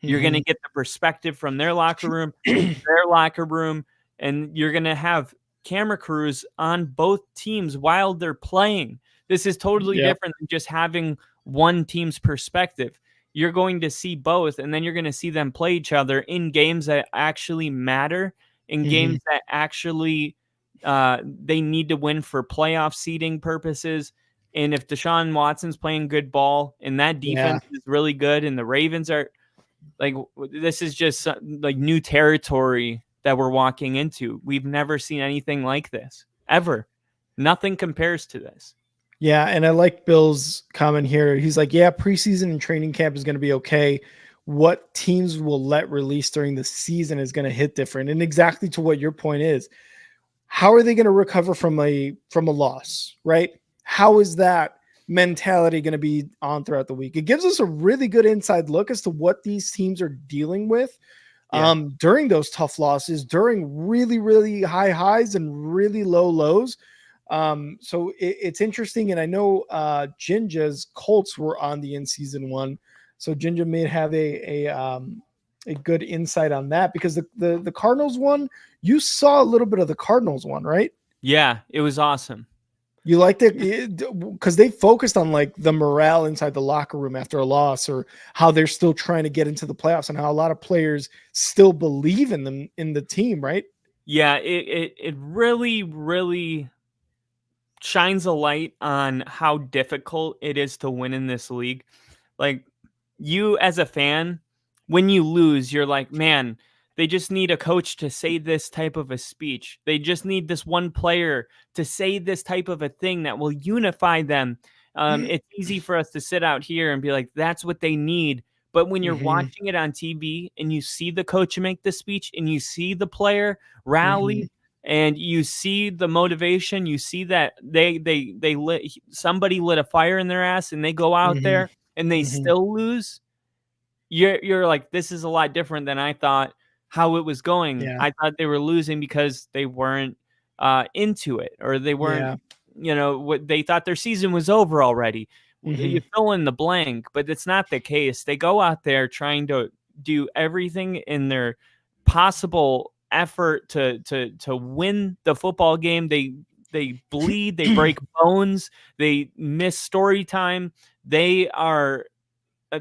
You're going to get the perspective from their locker room, and you're going to have camera crews on both teams while they're playing. This is totally different than just having one team's perspective. You're going to see both, and then you're going to see them play each other in games that actually matter, in games that actually they need to win for playoff seeding purposes. And if Deshaun Watson's playing good ball and that defense is really good, and the Ravens are like, this is just like new territory that we're walking into. We've never seen anything like this ever. Nothing compares to this. Yeah, and I like Bill's comment here. He's like, yeah, preseason and training camp is going to be okay. What teams will let release during the season is going to hit different. And exactly to what your point is, how are they going to recover from a loss, right? How is that mentality going to be on throughout the week? It gives us a really good inside look as to what these teams are dealing with during those tough losses, during really, really high highs and really low lows. So it's interesting. And I know Jinja's Colts were on the in-season one. So Jinja may have a good insight on that, because the Cardinals one, you saw a little bit of the Cardinals one, right? Yeah, it was awesome. You liked it because they focused on like the morale inside the locker room after a loss, or how they're still trying to get into the playoffs, and how a lot of players still believe in them, in the team, right? Yeah, it really, really shines a light on how difficult it is to win in this league. Like, you as a fan, when you lose, you're like, man, they just need a coach to say this type of a speech. They just need this one player to say this type of a thing that will unify them. It's easy for us to sit out here and be like, that's what they need. But when you're watching it on TV and you see the coach make the speech and you see the player rally, and you see the motivation, you see that somebody lit a fire in their ass and they go out there and they still lose. You're like, this is a lot different than I thought how it was going. Yeah. I thought they were losing because they weren't into it, or they weren't, what they thought their season was over already. You fill in the blank, but it's not the case. They go out there trying to do everything in their possible effort to win the football game. They bleed, they break bones, they miss story time. They are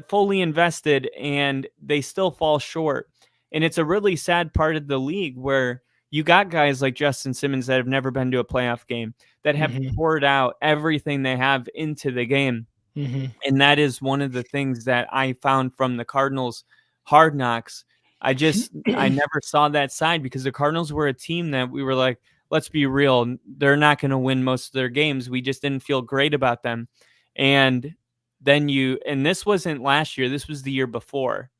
fully invested and they still fall short. And it's a really sad part of the league where you got guys like Justin Simmons that have never been to a playoff game, that have poured out everything they have into the game. And that is one of the things that I found from the Cardinals Hard Knocks. I never saw that side, because the Cardinals were a team that we were like, let's be real, they're not going to win most of their games. We just didn't feel great about them. And then and this wasn't last year, this was the year before.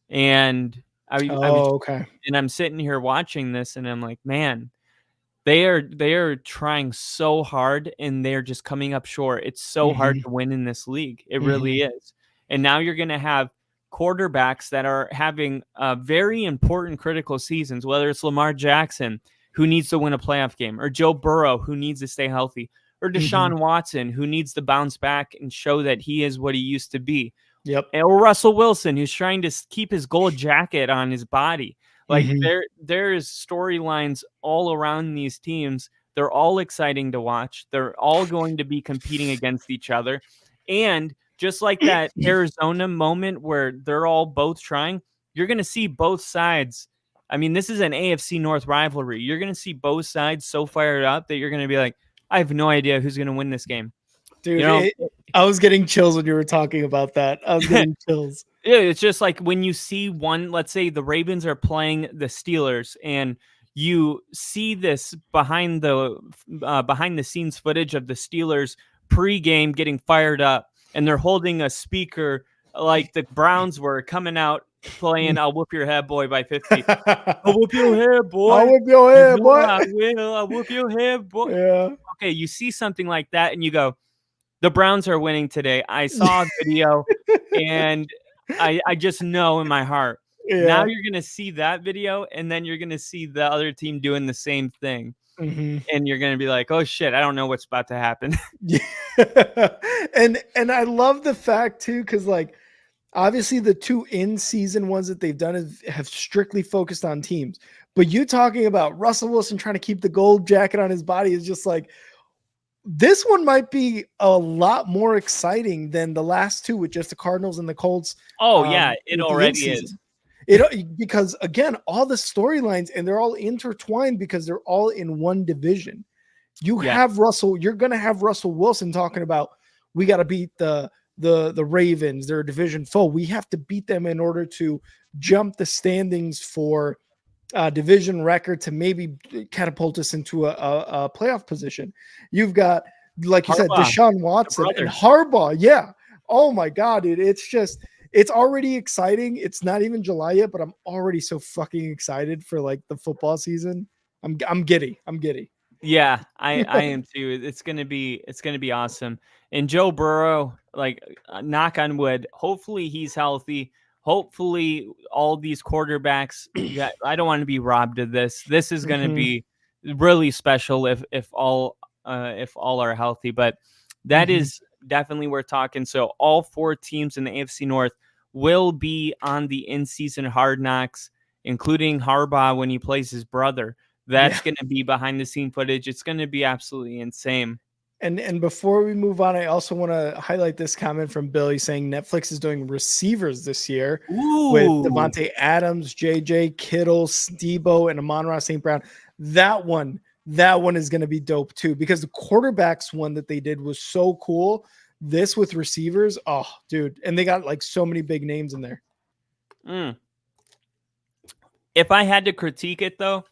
And and I'm sitting here watching this and I'm like, man, they are trying so hard and they're just coming up short. It's so hard to win in this league. It really is. And now you're going to have quarterbacks that are having very important critical seasons, whether it's Lamar Jackson, who needs to win a playoff game, or Joe Burrow, who needs to stay healthy, or Deshaun Watson, who needs to bounce back and show that he is what he used to be. Yep. Or Russell Wilson, who's trying to keep his gold jacket on his body. Like there is storylines all around these teams. They're all exciting to watch. They're all going to be competing against each other. And just like that Arizona moment where they're all both trying, you're going to see both sides. I mean, this is an AFC North rivalry. You're going to see both sides so fired up that you're going to be like, I have no idea who's going to win this game. Dude, I was getting chills when you were talking about that. I was getting chills. Yeah, it's just like when you see let's say the Ravens are playing the Steelers, and you see this behind the scenes footage of the Steelers pregame getting fired up, and they're holding a speaker like the Browns were coming out playing "I'll Whoop Your Head Boy" by 50. I'll whoop your head, boy. I'll whoop your head, boy. I will. I'll whoop your head, boy. Yeah. Okay, you see something like that, and you go, the Browns are winning today. I saw a video, and I just know in my heart. Yeah. Now you're going to see that video, and then you're going to see the other team doing the same thing. And you're going to be like, oh, shit, I don't know what's about to happen. And I love the fact, too, because, like, obviously the two in-season ones that they've done have strictly focused on teams. But you talking about Russell Wilson trying to keep the gold jacket on his body is just like, this one might be a lot more exciting than the last two with just the Cardinals and the Colts. Oh, yeah, it already is. Because, again, all the storylines, and they're all intertwined because they're all in one division. You're going to have Russell Wilson talking about, we got to beat the Ravens. They're a division foe. We have to beat them in order to jump the standings for division record to maybe catapult us into a playoff position. You've got, like you said, Deshaun Watson and Harbaugh. Yeah. Oh my God, dude. It's already exciting. It's not even July yet, but I'm already so fucking excited for like the football season. I'm giddy. Yeah, I am too. It's gonna be awesome. And Joe Burrow, like, knock on wood, hopefully he's healthy. Hopefully all these quarterbacks, I don't want to be robbed of this. This is going to be really special if all are healthy, but that is definitely worth talking. So all four teams in the AFC North will be on the in-season Hard Knocks, including Harbaugh when he plays his brother. That's going to be behind the scene footage. It's going to be absolutely insane. And before we move on, I also want to highlight this comment from Billy saying Netflix is doing receivers this year with Devontae Adams, JJ Kittle, Stebo, and Amon-Ra St. Brown. That one is going to be dope too, because the quarterbacks one that they did was so cool. This with receivers, oh, dude. And they got like so many big names in there. If I had to critique it though,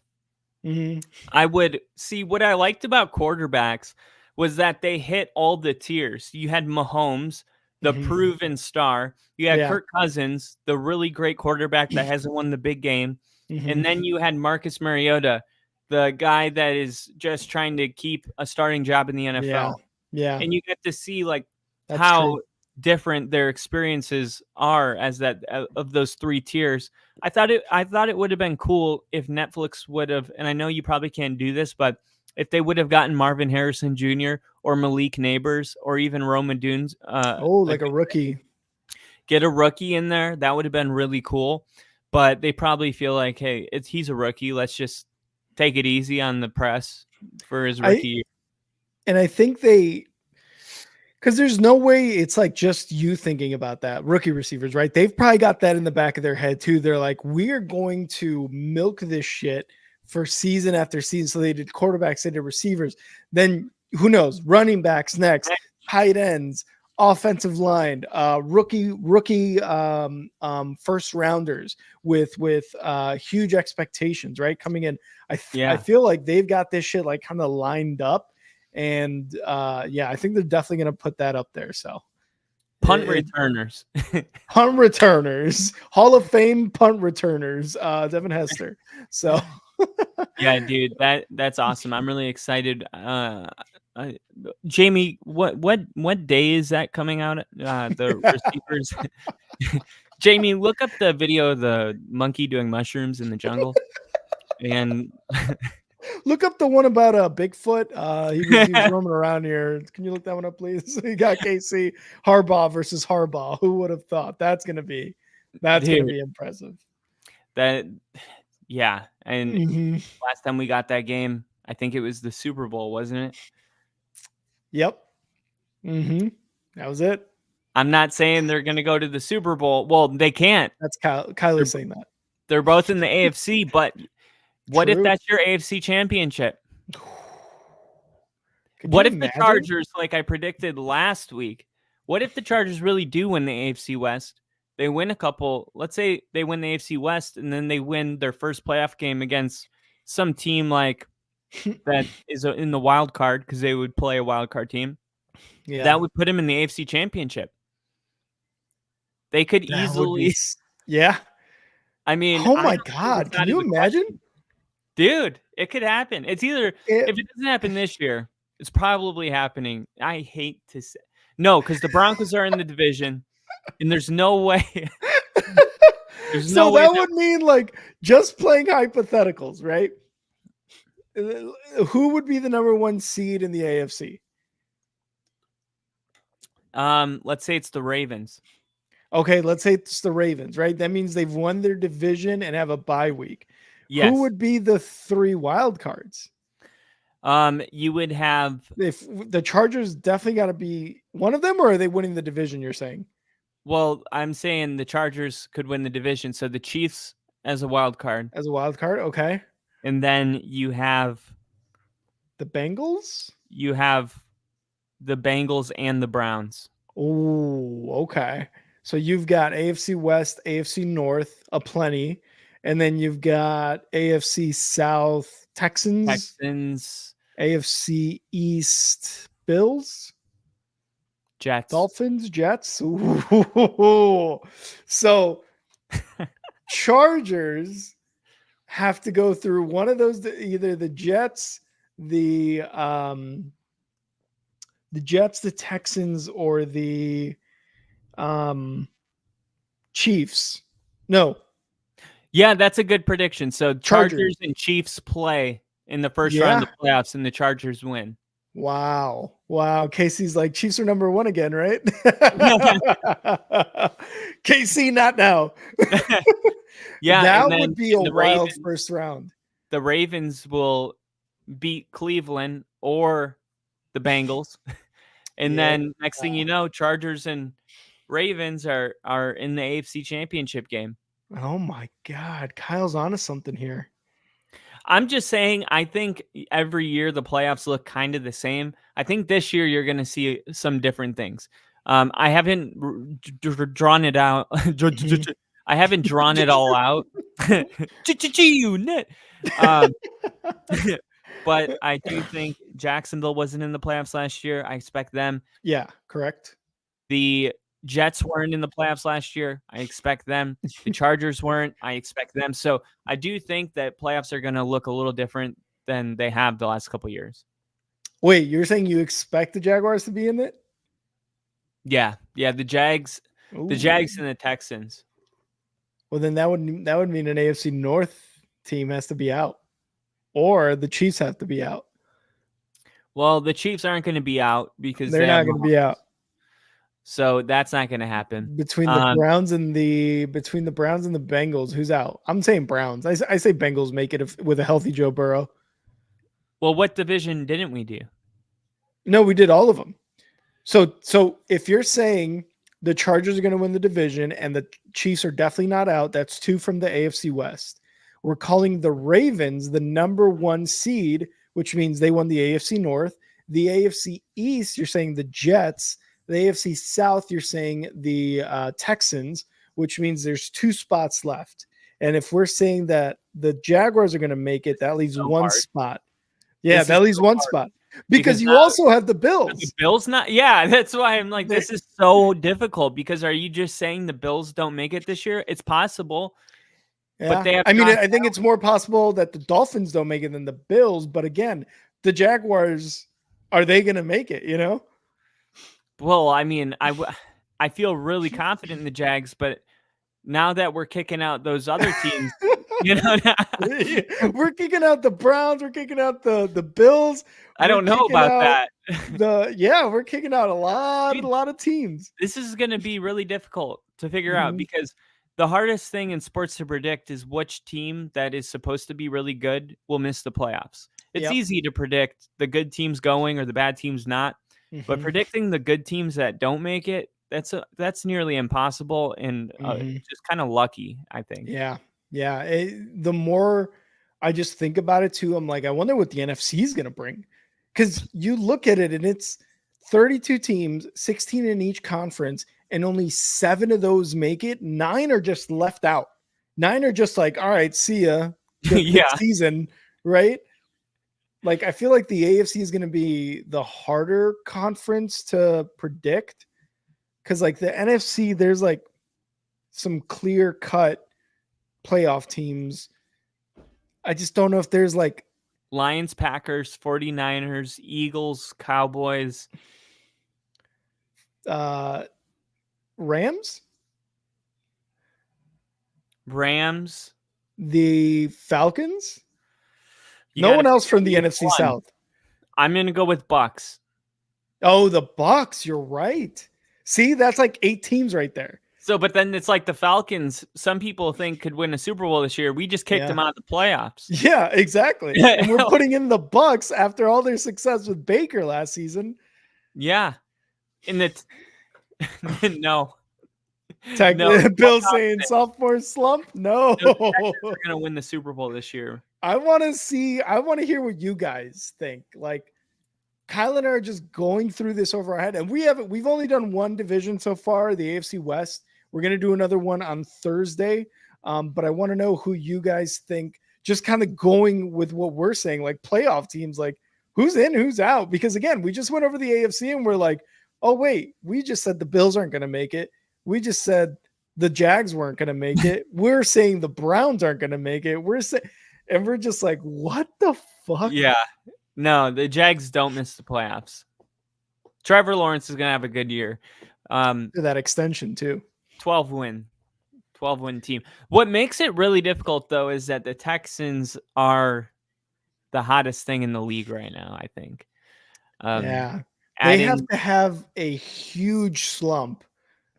I would see what I liked about quarterbacks was that they hit all the tiers. You had Mahomes, the proven star. You had Kirk Cousins, the really great quarterback that hasn't won the big game. And then you had Marcus Mariota, the guy that is just trying to keep a starting job in the NFL. Yeah. Yeah. And you get to see like That's how true. different their experiences are as that of those 3 tiers. I thought it would have been cool if Netflix would have, and I know you probably can't do this, but if they would have gotten Marvin Harrison Jr. or Malik Neighbors or even Rome Odunze, like a rookie. get a rookie in there, that would have been really cool. But they probably feel like, hey, he's a rookie. Let's just take it easy on the press for his rookie year. And I think because there's no way it's like just you thinking about that. Rookie receivers, right? They've probably got that in the back of their head too. They're like, we are going to milk this shit for season after season. So they did quarterbacks, they did receivers. Then who knows? Running backs next, tight ends, offensive line, rookie first rounders with huge expectations, right? Coming in. I feel like they've got this shit like kind of lined up. And I think they're definitely going to put that up there. So punt returners, Hall of Fame punt returners, Devin Hester. So yeah, dude, that's awesome. I'm really excited. Jamie, what day is that coming out? The receivers. Jamie, look up the video of the monkey doing mushrooms in the jungle, and look up the one about Bigfoot. He was roaming around here. Can you look that one up, please? You got KC Harbaugh versus Harbaugh. Who would have thought that's gonna be impressive? And last time we got that game, I think it was the Super Bowl, wasn't it? Yep. That was it. I'm not saying they're gonna go to the Super Bowl. Well, they can't. That's Kylie saying that. They're both in the AFC, but what if that's your AFC championship? What if the Chargers, like I predicted last week, what if the Chargers really do win the AFC West? They win a couple, let's say they win the AFC West, and then they win their first playoff game against some team like that is in the wild card, because they would play a wild card team. Yeah. That would put them in the AFC championship. They could easily. I mean, oh my God, can you imagine? Dude, it could happen. It's either, if it doesn't happen this year, it's probably happening. I hate to say no, because the Broncos are in the division, and there's no way. That would mean like just playing hypotheticals, right? Who would be the number 1 seed in the AFC? Let's say it's the Ravens. Okay, let's say it's the Ravens, right? That means they've won their division and have a bye week. Yes. Who would be the 3 wild cards? You would have, if the Chargers definitely got to be one of them, or are they winning the division? You're saying? Well, I'm saying the Chargers could win the division, so the Chiefs as a wild card. Okay. And then you have the Bengals. You have the Bengals and the Browns. Oh, okay. So you've got AFC West, AFC North, aplenty. And then you've got AFC South, Texans, AFC East, Bills, Jets, Dolphins, Jets. Ooh. So Chargers have to go through one of those, either the Jets, the Texans, or the Chiefs. No. Yeah, that's a good prediction. So Chargers and Chiefs play in the first round of the playoffs, and the Chargers win. Wow. Casey's like, Chiefs are number 1 again, right? KC, not now. Yeah, that would be a wild first round. The Ravens will beat Cleveland or the Bengals. And then next thing you know, Chargers and Ravens are in the AFC Championship game. Oh my God. Kyle's onto something here. I'm just saying, I think every year the playoffs look kind of the same. I think this year you're going to see some different things. I haven't drawn it out. I haven't drawn it all out. But I do think Jacksonville wasn't in the playoffs last year. I expect them. Yeah, correct. The Jets weren't in the playoffs last year. I expect them. The Chargers weren't. I expect them. So I do think that playoffs are going to look a little different than they have the last couple years. Wait, you're saying you expect the Jaguars to be in it? Yeah. The Jags and the Texans. Well, then that would mean an AFC North team has to be out, or the Chiefs have to be out. Well, the Chiefs aren't going to be out because they're not going to be out. So that's not going to happen. Between the Browns and the Bengals, who's out? I'm saying Browns. I say Bengals make it with a healthy Joe Burrow. Well, what division didn't we do? No, we did all of them. So if you're saying the Chargers are going to win the division and the Chiefs are definitely not out, that's 2 from the AFC West. We're calling the Ravens the number 1 seed, which means they won the AFC North. The AFC East, you're saying the Jets. The AFC South, you're saying the Texans, which means there's 2 spots left. And if we're saying that the Jaguars are going to make it, that leaves one spot. Yeah, that leaves one spot. Because you also have the Bills. The Bills not? Yeah, that's why I'm like, this is so difficult. Because are you just saying the Bills don't make it this year? It's possible. Yeah. But they have I think it's more possible that the Dolphins don't make it than the Bills. But again, the Jaguars, are they going to make it, you know? Well, I mean, I feel really confident in the Jags, but now that we're kicking out those other teams, you know, we're kicking out the Browns, we're kicking out the Bills. I don't know about that. We're kicking out a lot of teams. This is going to be really difficult to figure out because the hardest thing in sports to predict is which team that is supposed to be really good will miss the playoffs. It's easy to predict the good teams going or the bad teams not, but predicting the good teams that don't make it, that's nearly impossible and just kind of lucky, I think. Yeah. The more I just think about it too, I'm like, I wonder what the NFC is going to bring. Because you look at it and it's 32 teams, 16 in each conference, and only 7 of those make it. 9 are just left out. 9 are just like, all right, see ya. Good season, right? Like, I feel like the AFC is going to be the harder conference to predict. Because, like, the NFC, there's like some clear cut playoff teams. I just don't know if there's like Lions, Packers, 49ers, Eagles, Cowboys, Rams, the Falcons. No one else from the NFC South. I'm going to go with Bucks. Oh, the Bucks. You're right. See, that's like 8 teams right there. So, but then it's like the Falcons, some people think could win a Super Bowl this year. We just kicked them out of the playoffs. Yeah, exactly. And we're putting in the Bucks after all their success with Baker last season. Yeah. No. Bill saying sophomore slump? No. They're going to win the Super Bowl this year. I want to hear what you guys think. Like, Kyle and I are just going through this over our head, and we've only done one division so far, the AFC West. We're going to do another one on Thursday. But I want to know who you guys think, just kind of going with what we're saying, like playoff teams, like who's in, who's out. Because again, we just went over the AFC and we're like, oh wait, we just said the Bills aren't going to make it. We just said the Jags weren't going to make it. We're saying the Browns aren't going to make it. We're just like, what the fuck? Yeah. No, the Jags don't miss the playoffs. Trevor Lawrence is going to have a good year. That extension too. 12 win team. What makes it really difficult though is that the Texans are the hottest thing in the league right now, I think. They have to have a huge slump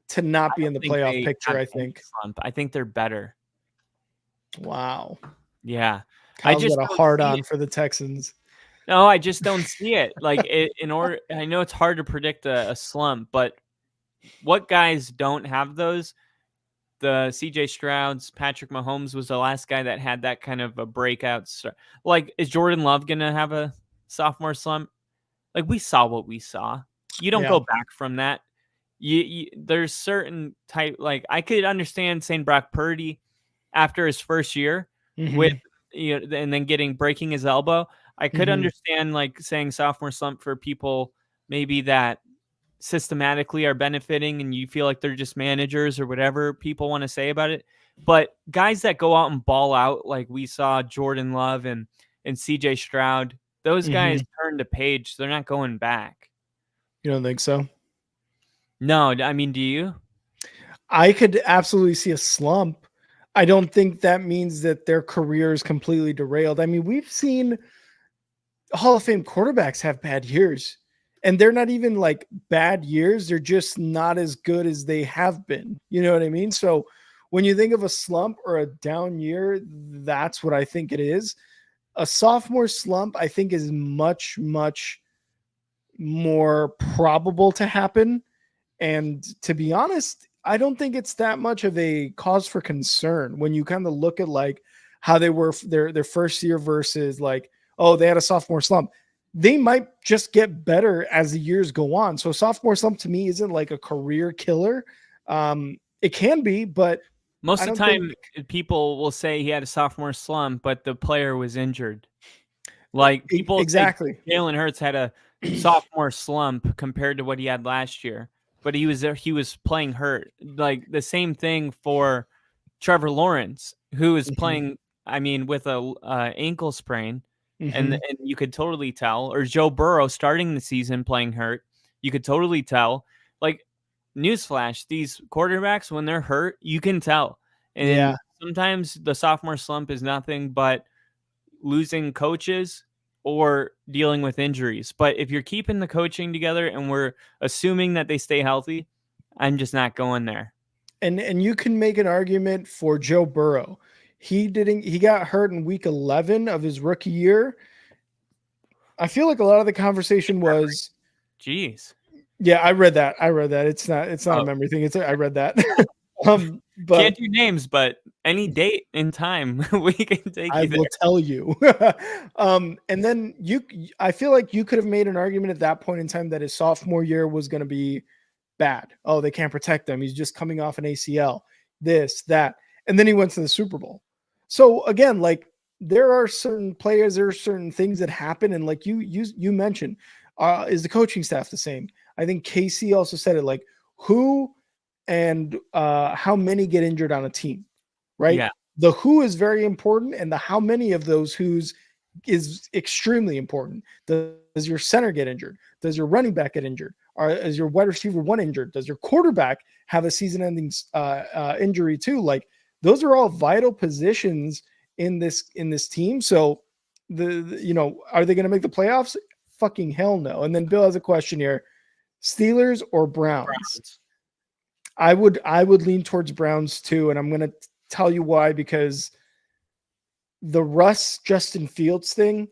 to not be in the playoff picture, I think. I think they're better. Wow. Yeah. Kyle's got a hard on for the Texans. No, I just don't see it. Like I know it's hard to predict a slump, but what guys don't have those? The CJ Strouds, Patrick Mahomes was the last guy that had that kind of a breakout. Like, is Jordan Love going to have a sophomore slump? Like, we saw what we saw. You don't go back from that. There's certain type, like, I could understand saying Brock Purdy after his first year with, and then breaking his elbow. I could understand like saying sophomore slump for people maybe that systematically are benefiting and you feel like they're just managers or whatever people want to say about it. But guys that go out and ball out, like we saw Jordan Love and and CJ Stroud, those guys turned a page. They're not going back. You don't think so? No, I mean, do you? I could absolutely see a slump. I don't think that means that their career is completely derailed. I mean, we've seen Hall of Fame quarterbacks have bad years, and they're not even like bad years. They're just not as good as they have been. You know what I mean? So when you think of a slump or a down year, that's what I think it is. A sophomore slump, I think, is much, much more probable to happen. And to be honest, I don't think it's that much of a cause for concern when you kind of look at like how they were their first year versus like, oh, they had a sophomore slump. They might just get better as the years go on. So sophomore slump to me isn't like a career killer. It can be, but most of the time people will say he had a sophomore slump, but the player was injured. Like people exactly. Jalen Hurts had a sophomore slump compared to what he had last year. But he was playing hurt. Like the same thing for Trevor Lawrence, who is playing, I mean, with a ankle sprain, and you could totally tell. Or Joe Burrow starting the season playing hurt, you could totally tell. Like, newsflash, these quarterbacks, when they're hurt, you can tell. And sometimes the sophomore slump is nothing but losing coaches or dealing with injuries. But if you're keeping the coaching together and we're assuming that they stay healthy, I'm just not going there. And you can make an argument for Joe Burrow. He got hurt in week 11 of his rookie year. I feel like a lot of the conversation was, geez. Yeah, I read that. It's not a memory thing. I read that. But can't do names, but any date and time we can take. I will tell you. And then I feel like you could have made an argument at that point in time that his sophomore year was going to be bad. Oh, they can't protect him. He's just coming off an ACL, this, that. And then he went to the Super Bowl. So again, like there are certain players, there are certain things that happen. And like you mentioned, is the coaching staff the same? I think Casey also said it, like who and how many get injured on a team, right? Yeah. The who is very important, and the how many of those who's is extremely important. Does your center get injured? Does your running back get injured? Or is your wide receiver one injured? Does your quarterback have a season-ending injury too? Like those are all vital positions in this team. So are they going to make the playoffs? Fucking hell no. And then Bill has a question here: Steelers or Browns? I would lean towards Browns too, and I'm going to tell you why. Because the Russ Justin Fields thing,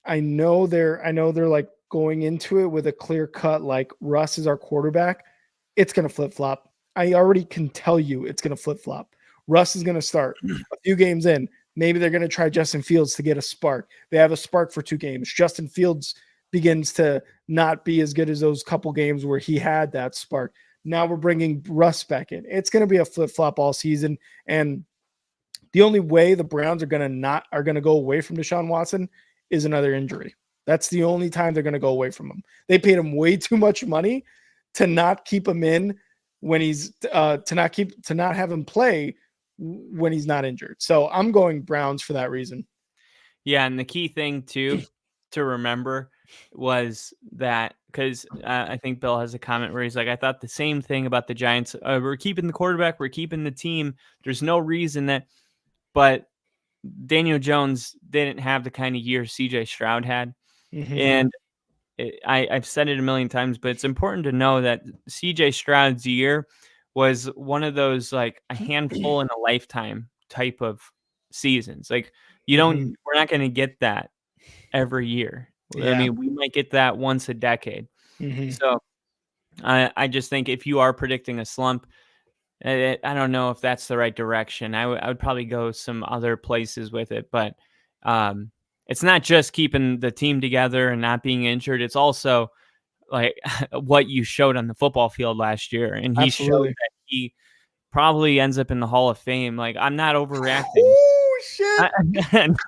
I know they're like going into it with a clear cut, like Russ is our quarterback. It's going to flip flop. I already can tell you it's going to flip flop. Russ is going to start a few games in. Maybe they're going to try Justin Fields to get a spark. They have a spark for 2 games. Justin Fields begins to not be as good as those couple games where he had that spark. Now we're bringing Russ back in. It's going to be a flip flop all season. And the only way the Browns are going to go away from Deshaun Watson is another injury. That's the only time they're going to go away from him. They paid him way too much money to not keep him in when he's to not have him play when he's not injured. So I'm going Browns for that reason. Yeah, and the key thing too to remember was that, because I think Bill has a comment where he's like, I thought the same thing about the Giants. We're keeping the quarterback, we're keeping the team. There's no reason that, but Daniel Jones didn't have the kind of year CJ Stroud had. And I've said it a million times, but it's important to know that CJ Stroud's year was one of those like a handful in a lifetime type of seasons. Like we're not going to get that every year. Yeah. I mean, we might get that once a decade. So I just think if you are predicting a slump, I don't know if that's the right direction. I would probably go some other places with it, but it's not just keeping the team together and not being injured. It's also like what you showed on the football field last year. And he showed that he probably ends up in the Hall of Fame. Like, I'm not overreacting. Oh, shit.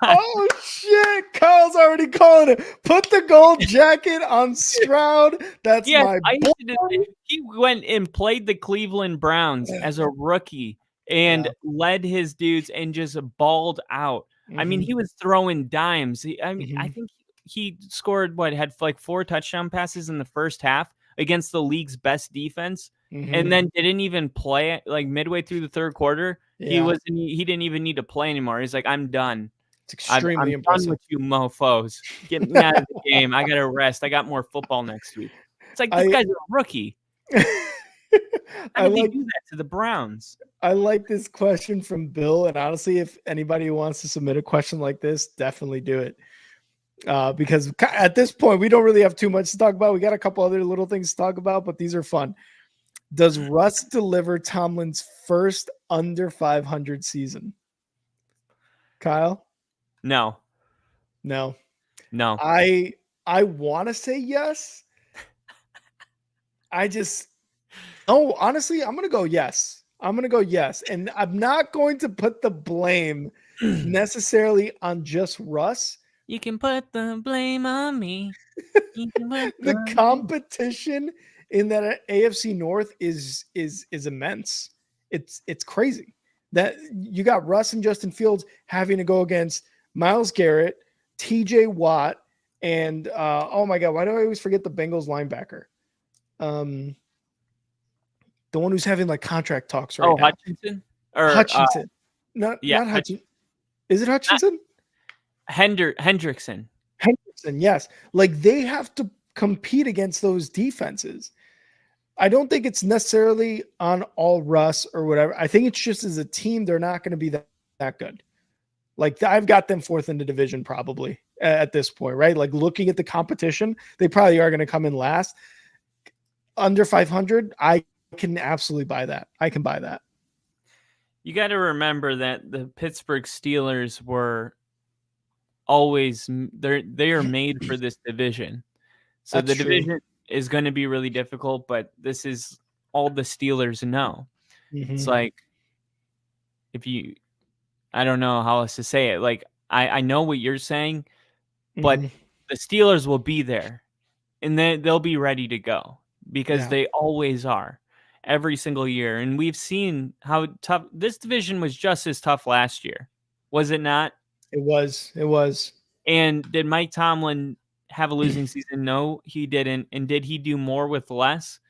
Oh, shit. Kyle's already calling it. Put the gold jacket on Stroud. That's my boy. He went and played the Cleveland Browns as a rookie and led his dudes and just balled out. I mean, Mhm. he was throwing dimes. I Mhm. think he scored had like 4 touchdown passes in the first half against the league's best defense, and Mhm. then didn't even play like midway through the third quarter. Yeah, He didn't even need to play anymore. He's like, I'm done. it's I'm extremely done impressive. with you mofos. Get me out of the game. I got to rest. I got more football next week. It's like this I guy's a rookie. How I did they like do that to the Browns? I like this question from Bill, and honestly, if anybody wants to submit a question like this, definitely do it. Because at this point, we don't really have too much to talk about. We got a couple other little things to talk about, but these are fun. Does Russ deliver Tomlin's first under 500 season? Kyle? No, No. no. I want to say yes. I just honestly, I'm gonna go yes. I'm gonna go yes, and I'm not going to put the blame necessarily on just Russ. You can put the blame on me. You can put The the blame. competition in that AFC North is immense. It's crazy that you got Russ and Justin Fields having to go against Myles Garrett, TJ Watt, and oh my god, why do I always forget the Bengals linebacker? The one who's having like contract talks right now. Hutchinson or Hutchinson. Not yeah, Hutchinson. Is it Hutchinson? Hendrickson. Hendrickson, yes. Like they have to compete against those defenses. I don't think it's necessarily on all Russ or whatever. I think it's just as a team, they're not going to be that good. Like I've got them fourth in the division probably at this point, right? Like looking at the competition, they probably are going to come in last. Under 500, I can absolutely buy that. I can buy that. You got to remember that the Pittsburgh Steelers were always they are made for this division. So That's the true. division is going to be really difficult, but this is all the Steelers know. It's like I don't know how else to say it. Like I know what you're saying, but the Steelers will be there and they'll be ready to go because they always are every single year. And we've seen how tough this division was. Just as tough last year, was it not? It was. And did Mike Tomlin have a losing season? No, he didn't. And did he do more with less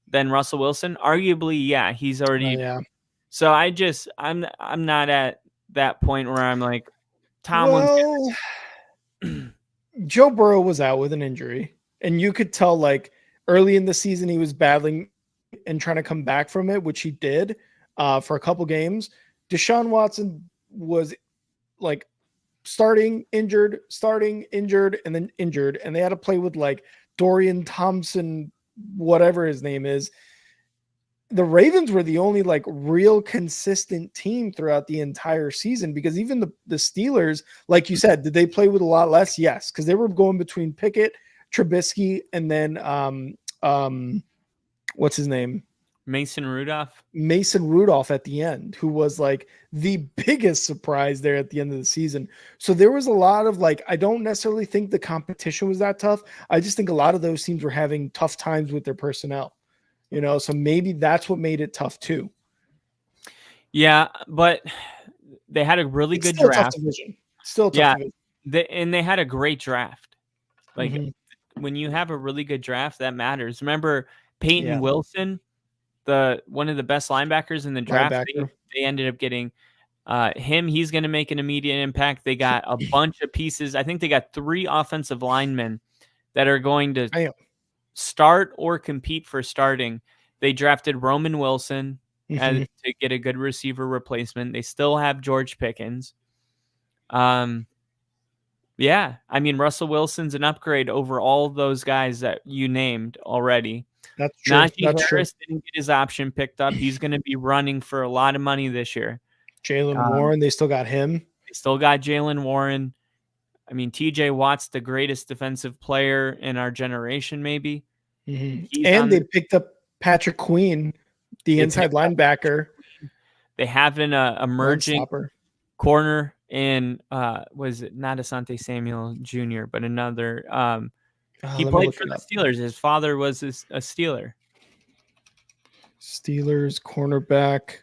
than Russell Wilson? Arguably, yeah. He's already. So I'm not at that point where I'm like, Tomlin's. Well, Joe Burrow was out with an injury, and you could tell like early in the season he was battling and trying to come back from it, which he did for a couple games. Deshaun Watson was like starting injured, and then injured, and they had to play with like Dorian Thompson, whatever his name is. The Ravens were the only like real consistent team throughout the entire season because even the Steelers, like you said, did they play with a lot less? Yes, because they were going between Pickett, Trubisky, and then what's his name? Mason Rudolph at the end, who was like the biggest surprise there at the end of the season. So there was a lot of like, I don't necessarily think the competition was that tough. I just think a lot of those teams were having tough times with their personnel, so maybe that's what made it tough too. Yeah, but they had a really good draft. Still tough division. And they had a great draft. Like when you have a really good draft, that matters. Remember Peyton Wilson, one of the best linebackers in the draft. They ended up getting him. He's going to make an immediate impact. They got a bunch of pieces. I think they got 3 offensive linemen that are going to start or compete for starting. They drafted Roman Wilson to get a good receiver replacement. They still have George Pickens. Yeah, I mean Russell Wilson's an upgrade over all those guys that you named already. That's true. Najee Harris didn't get his option picked up. He's going to be running for a lot of money this year. Jalen Warren, they still got him. They still got Jalen Warren. I mean, TJ Watt's the greatest defensive player in our generation, maybe. And they picked up Patrick Queen, the inside linebacker. They have an emerging corner in, was it not Asante Samuel Jr., but another. He played for the Steelers. His father was a Steeler. Steelers cornerback.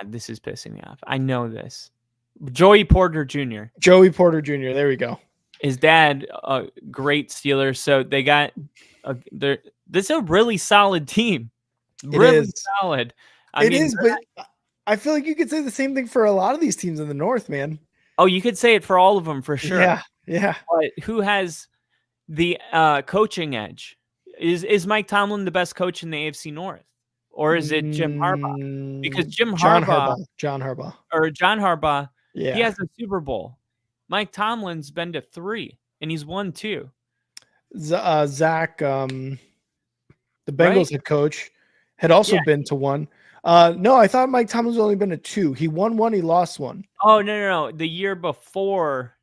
God, this is pissing me off. I know this. Joey Porter Jr. Joey Porter Jr. There we go. His dad, a great Steelers. So they got this is a really solid team. Really is. solid. It is, but I feel like you could say the same thing for a lot of these teams in the North, man. Oh, you could say it for all of them for sure. Yeah. But who has the coaching edge? Is Mike Tomlin the best coach in the AFC North? Or is it Jim Harbaugh? Because John Harbaugh, yeah, he has a Super Bowl. Mike Tomlin's been to 3, and he's won 2. Zach, the Bengals head coach, had also been to 1. No, I thought Mike Tomlin's only been to 2. He won 1, he lost 1. Oh, no. The year before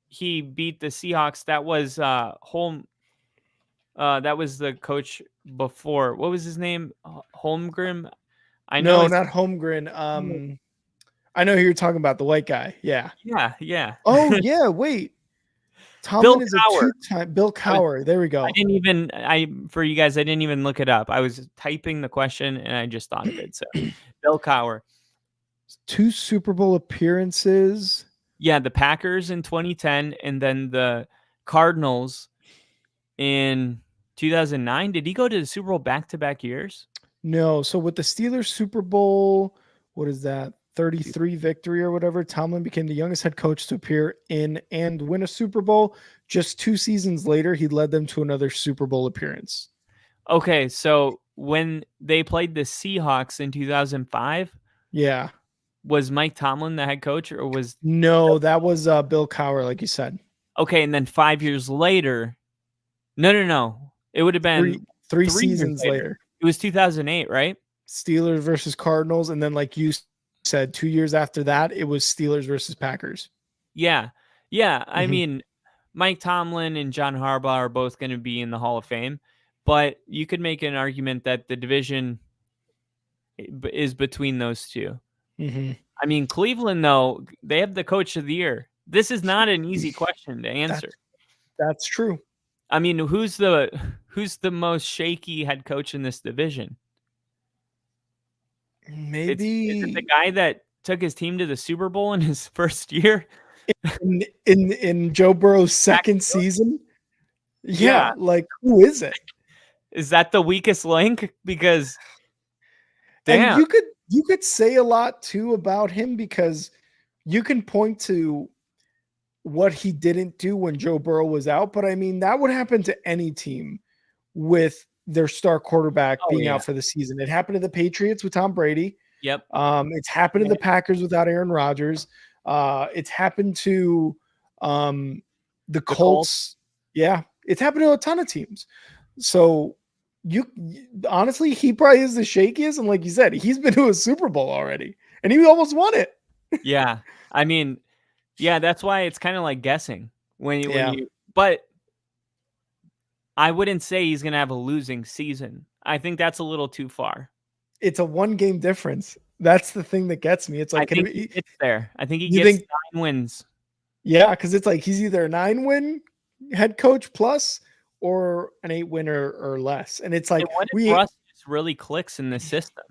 he beat the Seahawks, that was that was the coach before. What was his name? Holmgren? No, not Holmgren. I know who you're talking about, the white guy. Yeah. Yeah. Oh, yeah, wait. Tomlin is a 2-time Bill Cowher. There we go. For you guys, I didn't even look it up. I was typing the question and I just thought of it. So Bill Cowher. 2 Super Bowl appearances. Yeah, the Packers in 2010 and then the Cardinals in 2009. Did he go to the Super Bowl back-to-back years? No. So with the Steelers Super Bowl, what is that? 33 victory or whatever, Tomlin became the youngest head coach to appear in and win a Super Bowl. Just 2 seasons later, he led them to another Super Bowl appearance. Okay, so when they played the Seahawks in 2005, yeah, was Mike Tomlin the head coach, or was no? That was Bill Cowher, like you said. Okay, and then 5 years later, no, it would have been 3 seasons later. It was 2008, right? Steelers versus Cardinals, and then like you said, 2 years after that, it was Steelers versus Packers. Yeah. I mean, Mike Tomlin and John Harbaugh are both going to be in the Hall of Fame, but you could make an argument that the division is between those two. I mean, Cleveland, though, they have the coach of the year. This is not an easy question to answer. That's true. I mean, who's the most shaky head coach in this division? Maybe is it the guy that took his team to the Super Bowl in his first year in Joe Burrow's second season. Yeah, like who is it? Is that the weakest link? Because damn, and you could say a lot too about him, because you can point to what he didn't do when Joe Burrow was out, but I mean that would happen to any team with their star quarterback being out for the season. It happened to the Patriots with Tom Brady. Yep. It's happened to the Packers without Aaron Rodgers. It's happened to the Colts. Yeah. It's happened to a ton of teams. So honestly, he probably is the shakiest. And like you said, he's been to a Super Bowl already and he almost won it. Yeah. I mean, yeah, that's why it's kind of like guessing but I wouldn't say he's going to have a losing season. I think that's a little too far. It's a 1-game difference. That's the thing that gets me. It's like, it's there. I think he gets 9 wins. Yeah, because it's like he's either a 9-win head coach plus or an 8-win or less. And it's like Russ just really clicks in the system.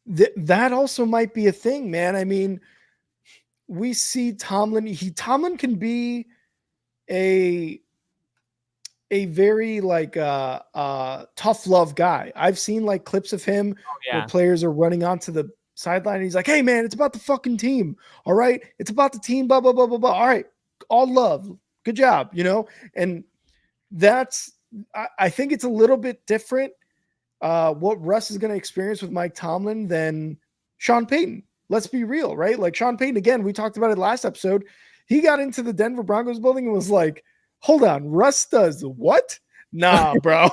That also might be a thing, man. I mean, we see Tomlin. Tomlin can be a very like tough love guy. I've seen like clips of him where players are running onto the sideline and he's like, "Hey man, it's about the fucking team. All right. It's about the team, blah, blah, blah, blah, blah. All right. All love. Good job." And I think it's a little bit different what Russ is going to experience with Mike Tomlin than Sean Payton. Let's be real, right? Like Sean Payton, again, we talked about it last episode. He got into the Denver Broncos building and was like, "Hold on, Russ does what? Nah, bro,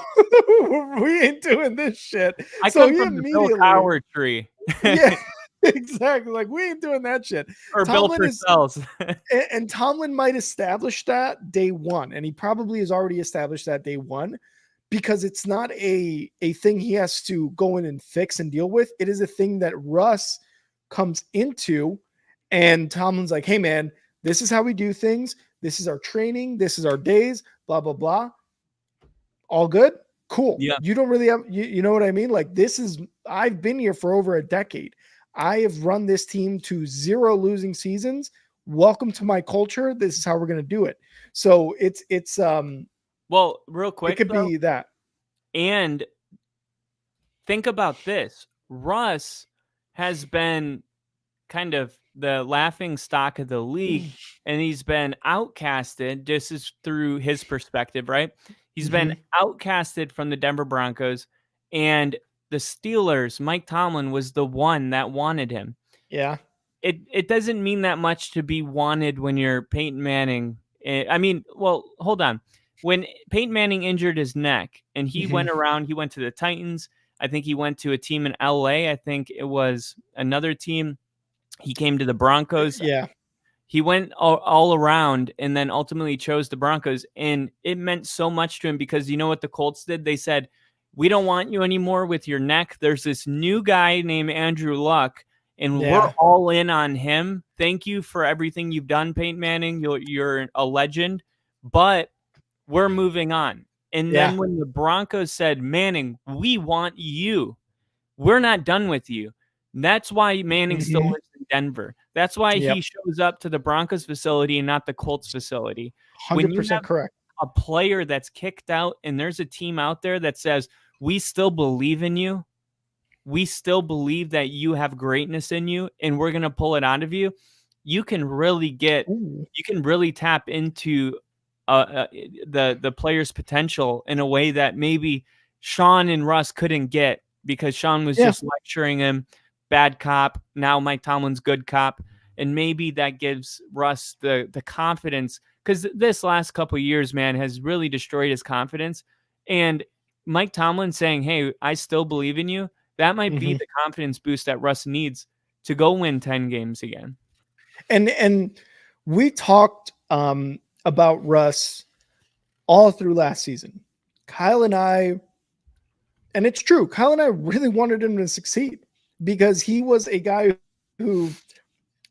we ain't doing this shit." I come from the Bill Cowher tree. Yeah, exactly. Like we ain't doing that shit. Or Tomlin Bill Parcells. And Tomlin might establish that day one, and he probably has already established that day one, because it's not a thing he has to go in and fix and deal with. It is a thing that Russ comes into, and Tomlin's like, "Hey man, this is how we do things. This is our training. This is our days, blah, blah, blah." All good? Cool. Yeah. You don't really have, you know what I mean? Like I've been here for over a decade. I have run this team to 0 losing seasons. Welcome to my culture. This is how we're going to do it. So it's Well, real quick, it could be that. And think about this. Russ has been kind of the laughing stock of the league, and he's been outcasted. This is through his perspective, right? He's been outcasted from the Denver Broncos, and the Steelers, Mike Tomlin was the one that wanted him. Yeah. It doesn't mean that much to be wanted when you're Peyton Manning. I mean, well, hold on. When Peyton Manning injured his neck and he went around, he went to the Titans. I think he went to a team in LA. I think it was another team. He came to the Broncos. Yeah. He went all around and then ultimately chose the Broncos. And it meant so much to him because you know what the Colts did? They said, we don't want you anymore with your neck. There's this new guy named Andrew Luck, and we're all in on him. Thank you for everything you've done, Peyton Manning. You're a legend, but we're moving on. And then when the Broncos said, Manning, we want you. We're not done with you. That's why Manning still lives in Denver. That's why he shows up to the Broncos facility and not the Colts facility. 100% correct. A player that's kicked out and there's a team out there that says, we still believe in you. We still believe that you have greatness in you and we're going to pull it out of you. You can really tap into the player's potential in a way that maybe Sean and Russ couldn't get because Sean was just lecturing him, bad cop. Now Mike Tomlin's good cop. And maybe that gives Russ the confidence because this last couple of years, man, has really destroyed his confidence. And Mike Tomlin saying, hey, I still believe in you. That might be the confidence boost that Russ needs to go win 10 games again. And we talked about Russ all through last season. Kyle and I, and it's true, Kyle and I really wanted him to succeed because he was a guy who,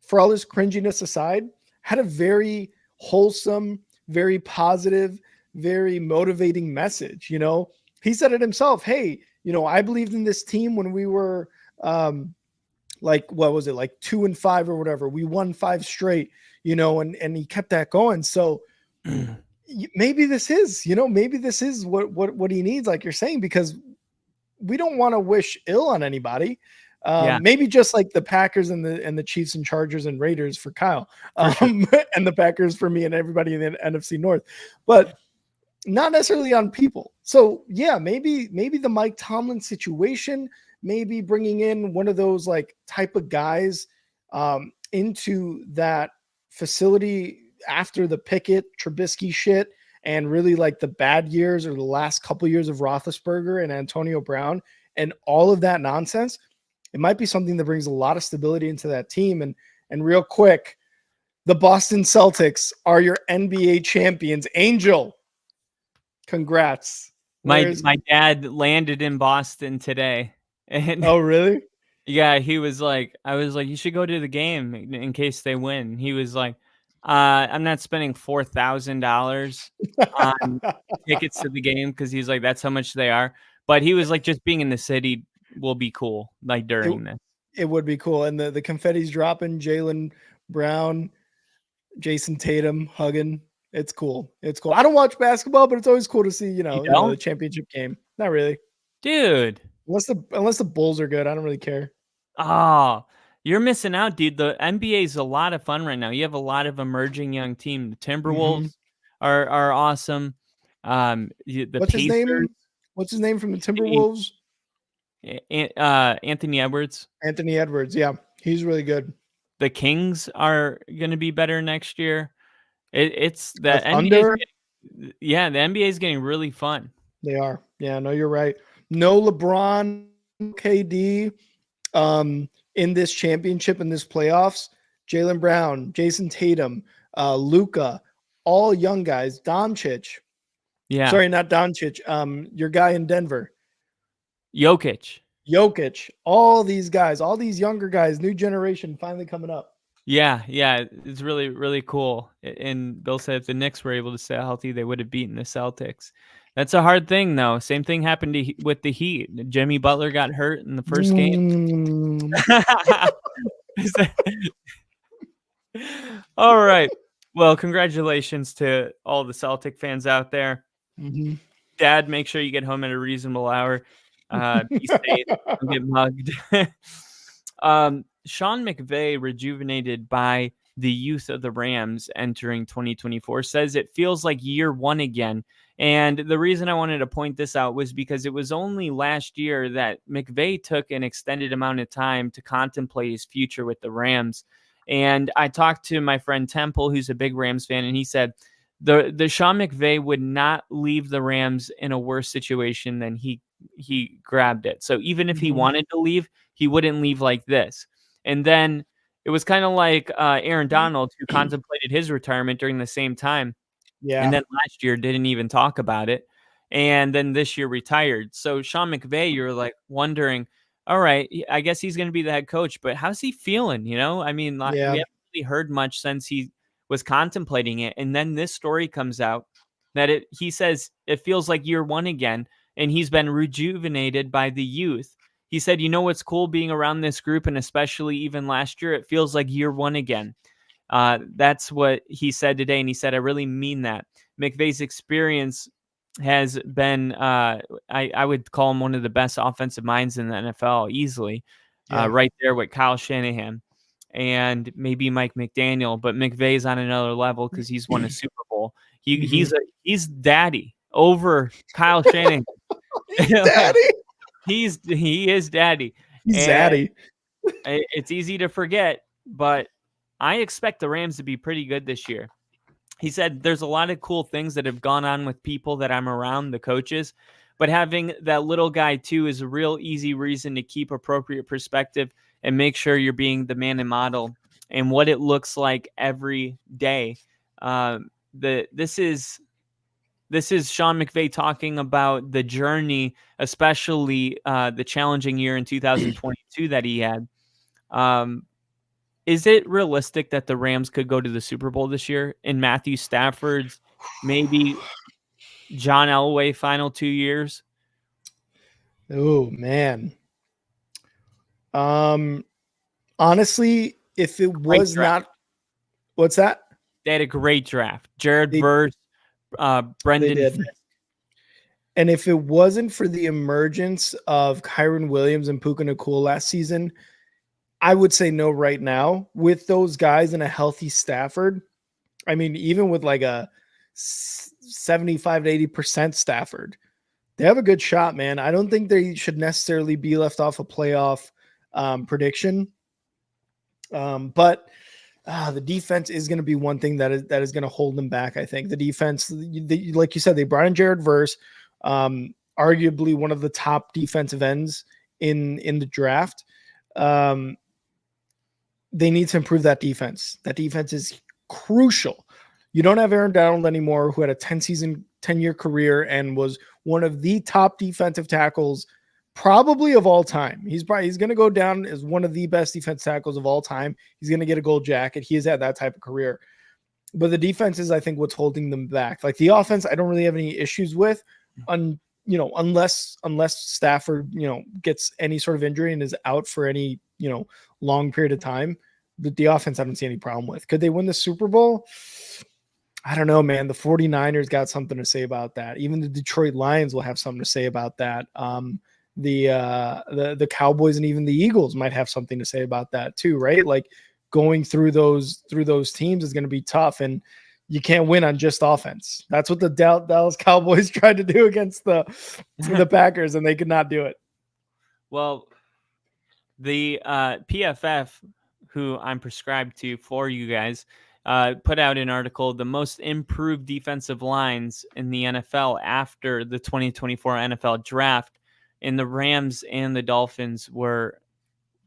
for all his cringiness aside, had a very wholesome, very positive, very motivating message. You know, he said it himself. Hey, you know, I believed in this team when we were like, what was it? Like 2-5 or whatever. We won 5 straight, you know, and he kept that going. So maybe this is, you know, maybe this is what he needs, like you're saying, because we don't want to wish ill on anybody. Maybe just like the Packers and the Chiefs and Chargers and Raiders for Kyle, and the Packers for me and everybody in the NFC North, but not necessarily on people. So yeah, maybe the Mike Tomlin situation, maybe bringing in one of those like type of guys into that facility after the Pickett Trubisky shit and really like the bad years or the last couple years of Roethlisberger and Antonio Brown and all of that nonsense. It might be something that brings a lot of stability into that team. And real quick, the Boston Celtics are your NBA champions. Angel, congrats. My dad landed in Boston today. And oh, really? Yeah, he was like, I was like, you should go to the game in case they win. He was like, I'm not spending $4,000 on tickets to the game because he's like, that's how much they are. But he was like, just being in the city will be cool, like during this. It would be cool. And the confetti's dropping, Jaylen Brown, Jason Tatum hugging. It's cool. It's cool. I don't watch basketball, but it's always cool to see, you know the championship game. Not really. Dude. Unless the Bulls are good, I don't really care. Oh, you're missing out, dude. The NBA is a lot of fun right now. You have a lot of emerging young team. The Timberwolves are awesome. What's his name? What's his name from the Timberwolves? Anthony Edwards. Anthony Edwards, yeah, he's really good. The Kings are going to be better next year. It's the NBA. Yeah, the NBA is getting really fun. They are. Yeah, no, you're right. No LeBron, KD, in this championship, in this playoffs. Jaylen Brown, Jason Tatum, Luka, all young guys. Doncic. Yeah. Sorry, not Doncic. Your guy in Denver. Jokic. All these guys, all these younger guys, new generation finally coming up. Yeah, it's really, really cool. And Bill said if the Knicks were able to stay healthy, they would have beaten the Celtics. That's a hard thing, though. Same thing happened with the Heat. Jimmy Butler got hurt in the first game. All right. Well, congratulations to all the Celtic fans out there. Mhm. Dad, make sure you get home at a reasonable hour. Be safe. Don't get mugged. Sean McVay, rejuvenated by the youth of the Rams entering 2024, says it feels like year one again. And the reason I wanted to point this out was because it was only last year that McVay took an extended amount of time to contemplate his future with the Rams. And I talked to my friend Temple, who's a big Rams fan, and he said the Sean McVay would not leave the Rams in a worse situation than he grabbed it. So even if he wanted to leave, he wouldn't leave like this. And then it was kind of like Aaron Donald, who contemplated his retirement during the same time. Yeah. And then last year didn't even talk about it. And then this year retired. So Sean McVay, you're like wondering, all right, I guess he's going to be the head coach, but how's he feeling? You know, I mean, we haven't really heard much since he was contemplating it. And then this story comes out that he says it feels like year one again, and he's been rejuvenated by the youth. He said, you know what's cool being around this group, and especially even last year, it feels like year one again. That's what he said today, and he said, I really mean that. McVay's experience has been, I would call him one of the best offensive minds in the NFL, easily, right there with Kyle Shanahan and maybe Mike McDaniel, but McVay's on another level because he's won a Super Bowl. He's daddy over Kyle Shanahan. Daddy. He is daddy. He's daddy. It's easy to forget, but I expect the Rams to be pretty good this year. He said there's a lot of cool things that have gone on with people that I'm around, the coaches, but having that little guy too is a real easy reason to keep appropriate perspective and make sure you're being the man and model and what it looks like every day. This is Sean McVay talking about the journey, especially the challenging year in 2022 that he had. Is it realistic that the Rams could go to the Super Bowl this year in Matthew Stafford's, maybe John Elway final 2 years? Oh, man. Honestly, if it was not, what's that? They had a great draft. Jared Verse, Brendan Fisk. And if it wasn't for the emergence of Kyren Williams and Puka Nacua last season, I would say no right now. With those guys and a healthy Stafford, I mean, even with like a 75 to 80% Stafford, they have a good shot, man. I don't think they should necessarily be left off a playoff prediction. But the defense is going to be one thing that is going to hold them back. I think the defense, like you said, they brought in Jared Verse, arguably one of the top defensive ends in the draft. They need to improve that defense. That defense is crucial. You don't have Aaron Donald anymore, who had a 10-year career and was one of the top defensive tackles probably of all time. He's going to go down as one of the best defense tackles of all time. He's going to get a gold jacket. He has had that type of career. But the defense is, I think, what's holding them back. Like the offense, I don't really have any issues with, unless Stafford, gets any sort of injury and is out for any, long period of time. The offense, I don't see any problem with. Could they win the Super Bowl? I don't know, man. The 49ers got something to say about that. Even the Detroit Lions will have something to say about that. The Cowboys and even the Eagles might have something to say about that too, right? Like going through those teams is going to be tough, and you can't win on just offense. That's what the Dallas Cowboys tried to do against the Packers, and they could not do it. Well, the PFF, who I'm prescribed to for you guys, put out an article, the most improved defensive lines in the NFL after the 2024 NFL draft, and the Rams and the Dolphins were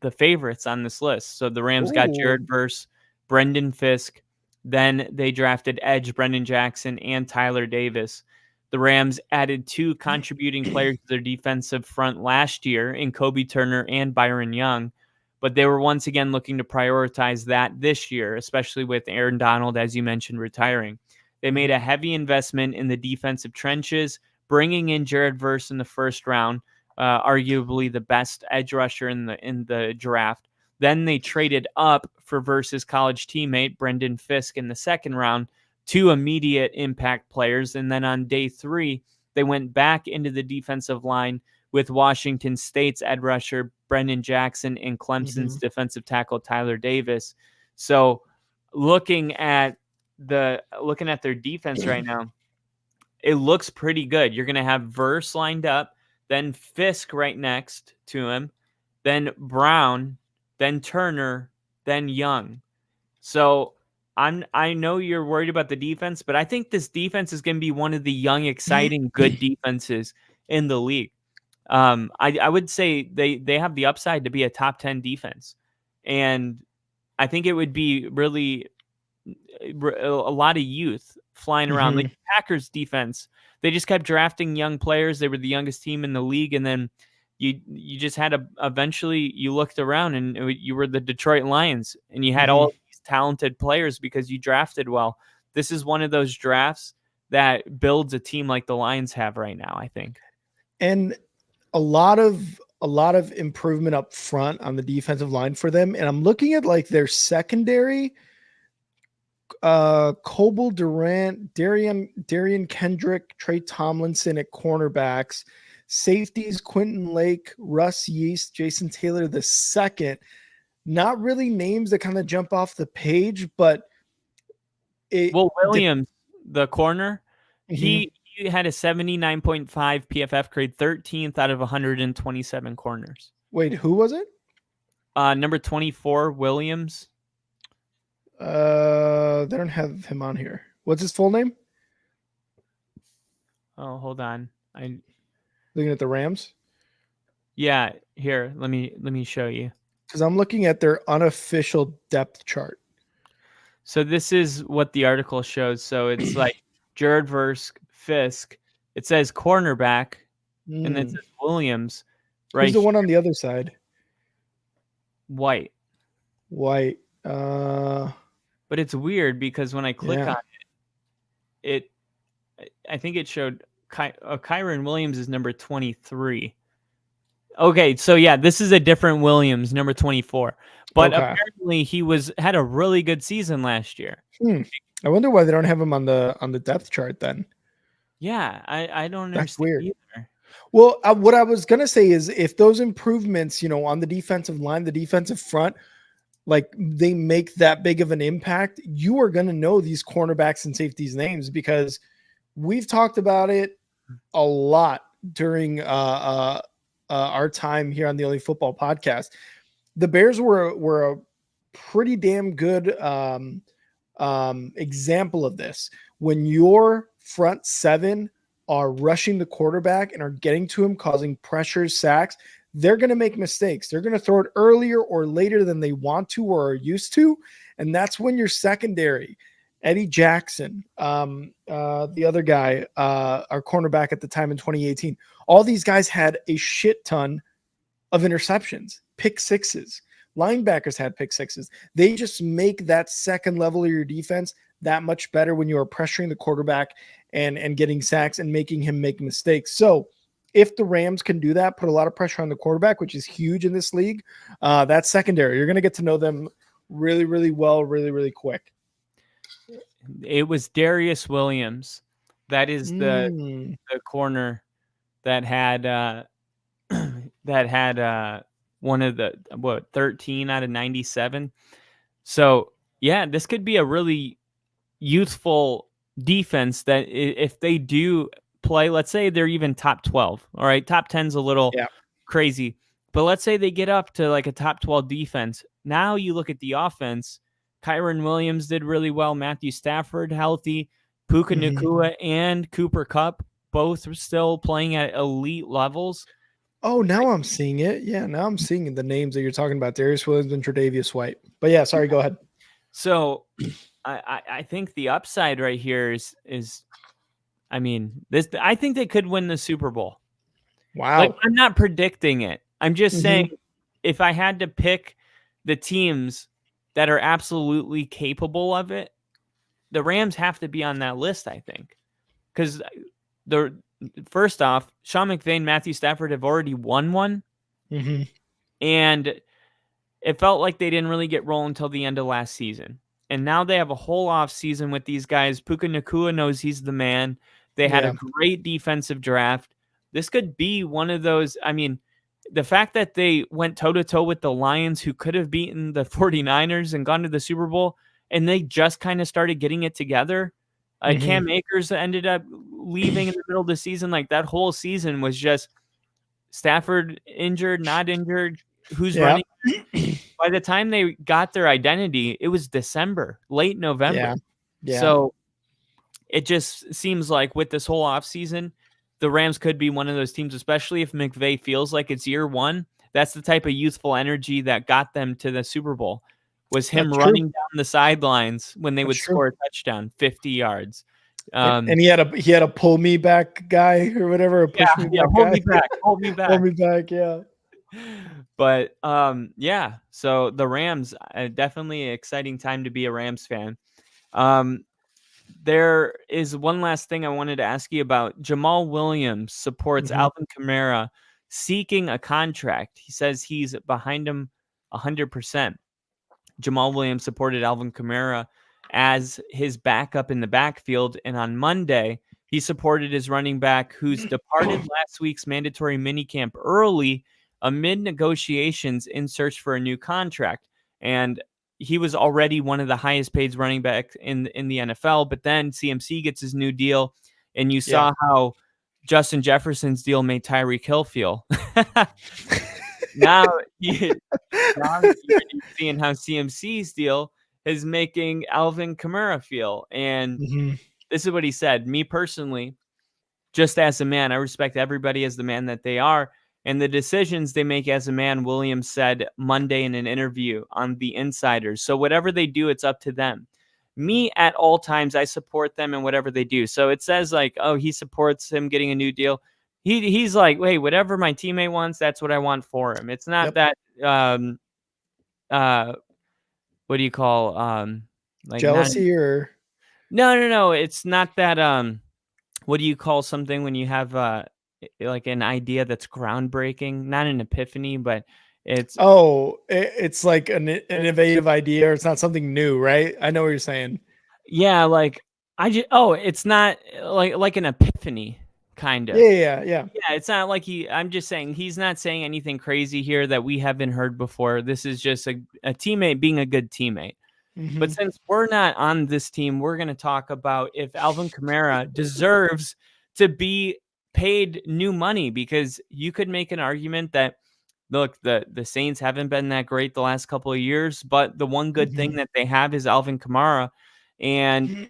the favorites on this list. So the Rams got Jared Verse, Brendan Fisk, then they drafted edge Brendan Jackson and Tyler Davis. The Rams added 2 contributing players to their defensive front last year in Kobe Turner and Byron Young, but they were once again looking to prioritize that this year, especially with Aaron Donald, as you mentioned, retiring. They made a heavy investment in the defensive trenches, bringing in Jared Verse in the first round, arguably the best edge rusher in the draft. Then they traded up for Verse's college teammate Brendan Fisk in the second round, 2 immediate impact players. And then on day 3, they went back into the defensive line with Washington State's edge rusher Brendan Jackson and Clemson's defensive tackle Tyler Davis. So looking at their defense right now, it looks pretty good. You're going to have Verse lined up, then Fisk right next to him, then Brown, then Turner, then Young. So I know you're worried about the defense, but I think this defense is going to be one of the young, exciting, good defenses in the league. I would say they have the upside to be a top 10 defense. And I think it would be really a lot of youth flying around. Like the Packers defense, they just kept drafting young players. They were the youngest team in the league. And then you just had eventually you looked around and you were the Detroit Lions and you had all these talented players because you drafted well. This is one of those drafts that builds a team like the Lions have right now, I think. And a lot of improvement up front on the defensive line for them. And I'm looking at like their secondary, Coble Durant, Darian Kendrick, Trey Tomlinson at cornerbacks, safeties, Quentin Lake, Russ Yeast, Jason Taylor the second. Not really names that kind of jump off the page, but Williams, the corner, he had a 79.5 PFF grade, 13th out of 127 corners. Wait, who was it? Number 24, Williams. They don't have him on here. What's his full name? Oh, hold on. Looking at the Rams. Yeah, here, let me show you. Because I'm looking at their unofficial depth chart. So this is what the article shows. So it's like Jared Verse, Fisk. It says cornerback, and then it says Williams. Right. Who's the one on the other side? White. But it's weird because when I click on it, I think it showed Kyron Williams is number 23. Okay, so yeah, this is a different Williams, number 24. But apparently he had a really good season last year. I wonder why they don't have him on the depth chart then. Yeah, I don't understand. That's weird. Either. Well, what I was gonna say is if those improvements, on the defensive line, the defensive front, like they make that big of an impact, you are gonna know these cornerbacks and safeties names because we've talked about it a lot during our time here on the Only Football Podcast. The Bears were a pretty damn good example of this. When your front seven are rushing the quarterback and are getting to him, causing pressures, sacks, they're going to make mistakes. They're going to throw it earlier or later than they want to or are used to. And that's when your secondary, Eddie Jackson, the other guy, our cornerback at the time in 2018, all these guys had a shit ton of interceptions, pick sixes. Linebackers had pick sixes. They just make that second level of your defense that much better when you are pressuring the quarterback and getting sacks and making him make mistakes. So if the Rams can do that, put a lot of pressure on the quarterback, which is huge in this league, that's secondary. You're going to get to know them really, really well, really, really quick. It was Darius Williams. That is the corner that had one of the 13 out of 97. So yeah, this could be a really youthful defense that if they do play, let's say they're even top 12. All right, top 10's a little crazy, but let's say they get up to like a top 12 defense. Now you look at the offense. Kyron Williams did really well. Matthew Stafford healthy. Puka Nacua and Cooper Kupp both still playing at elite levels. Oh, now I'm seeing it. Yeah, now I'm seeing the names that you're talking about, Darius Williams and Tre'Davious White. But yeah, sorry, go ahead. So I think the upside right here is I mean, I think they could win the Super Bowl. Wow. Like, I'm not predicting it. I'm just saying if I had to pick the teams that are absolutely capable of it, the Rams have to be on that list, I think. Because first off, Sean McVay and Matthew Stafford have already won one, and it felt like they didn't really get rolling until the end of last season. And now they have a whole off season with these guys. Puka Nacua knows he's the man. They had a great defensive draft. This could be one of those. I mean, the fact that they went toe-to-toe with the Lions, who could have beaten the 49ers and gone to the Super Bowl, and they just kind of started getting it together. Cam Akers ended up leaving in the middle of the season. Like, that whole season was just Stafford injured, not injured, who's running. By the time they got their identity, it was December, late November. So it just seems like with this whole offseason, the Rams could be one of those teams, especially if McVay feels like it's year one. That's the type of youthful energy that got them to the Super Bowl, was him running down the sidelines when they would score a touchdown, 50 yards. And he had a pull me back guy or whatever. A push me back guy. Hold me back. Hold me back. Yeah. But so the Rams, definitely an exciting time to be a Rams fan. There is one last thing I wanted to ask you about. Jamal Williams supports Alvin Kamara seeking a contract. He says he's behind him 100%. Jamal Williams supported Alvin Kamara as his backup in the backfield, and on Monday, he supported his running back who's departed last week's mandatory minicamp early amid negotiations in search for a new contract. And he was already one of the highest paid running backs in the NFL, but then CMC gets his new deal, and you saw how Justin Jefferson's deal made Tyreek Hill feel. Now you're seeing how CMC's deal is making Alvin Kamara feel. And this is what he said. Me personally, just as a man, I respect everybody as the man that they are, and the decisions they make as a man, Williams said Monday in an interview on The Insiders. So whatever they do, it's up to them. Me, at all times, I support them in whatever they do. So it says like, oh, he supports him getting a new deal. He's like, hey, whatever my teammate wants, that's what I want for him. It's not that what do you call like jealousy or no. It's not that what do you call something when you have like an idea that's groundbreaking? Not an epiphany, but it's like an innovative idea, or it's not something new, right? I know what you're saying. Yeah, like it's not like an epiphany. Kind of. Yeah. It's not like I'm just saying he's not saying anything crazy here that we haven't heard before. This is just a teammate being a good teammate. But since we're not on this team, we're going to talk about if Alvin Kamara deserves to be paid new money, because you could make an argument that, look, the Saints haven't been that great the last couple of years, but the one good thing that they have is Alvin Kamara. And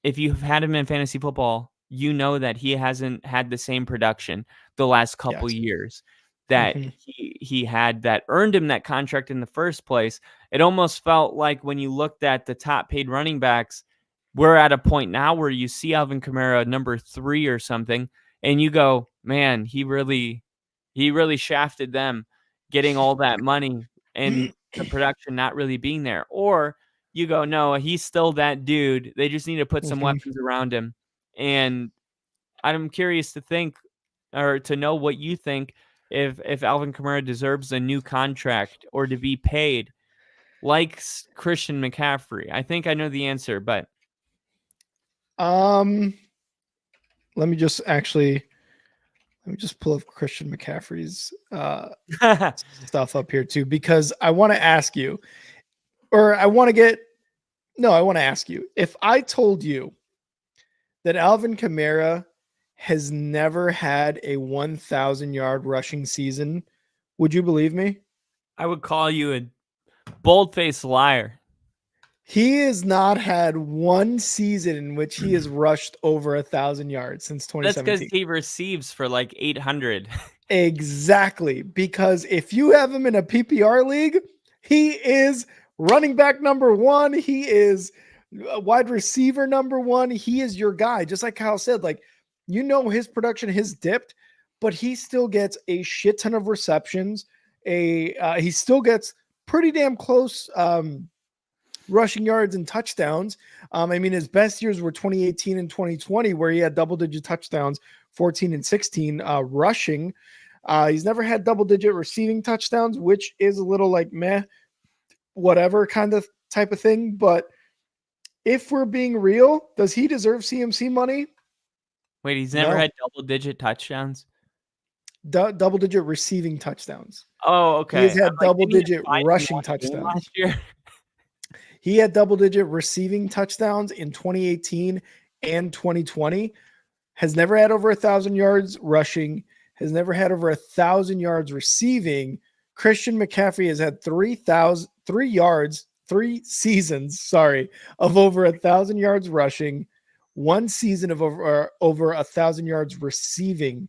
if you've had him in fantasy football, you know that he hasn't had the same production the last couple years that he had that earned him that contract in the first place. It almost felt like when you looked at the top paid running backs, we're at a point now where you see Alvin Kamara number 3 or something, and you go, man, he really shafted them getting all that money and the production not really being there. Or you go, no, he's still that dude. They just need to put some weapons around him. And I'm curious to think, or to know what you think, if Alvin Kamara deserves a new contract or to be paid like Christian McCaffrey. I think I know the answer, but let me just pull up Christian McCaffrey's stuff up here too, because I want to ask you, I want to ask you, if I told you that Alvin Kamara has never had a 1,000-yard rushing season, would you believe me? I would call you a bold-faced liar. He has not had one season in which he has rushed over 1,000 yards since 2017. That's because he receives for like 800. Exactly. Because if you have him in a PPR league, he is running back number 1. He is wide receiver number 1. He is your guy. Just like Kyle said, like, his production has dipped, but he still gets a shit ton of receptions. He still gets pretty damn close rushing yards and touchdowns. I mean, his best years were 2018 and 2020, where he had double-digit touchdowns, 14 and 16 rushing. He's never had double-digit receiving touchdowns, which is a little like meh, whatever kind of type of thing. But if we're being real, does he deserve CMC money? Wait, he's never No. had double-digit touchdowns? Double-digit receiving touchdowns. Oh, okay. He has had I'm like, didn't he have double-digit 5 in rushing one game touchdowns. last year? He had double-digit receiving touchdowns in 2018 and 2020. Has never had over 1,000 yards rushing. Has never had over 1,000 yards receiving. Christian McCaffrey has had 3 seasons, of over 1,000 yards rushing, 1 season of over 1,000 yards receiving.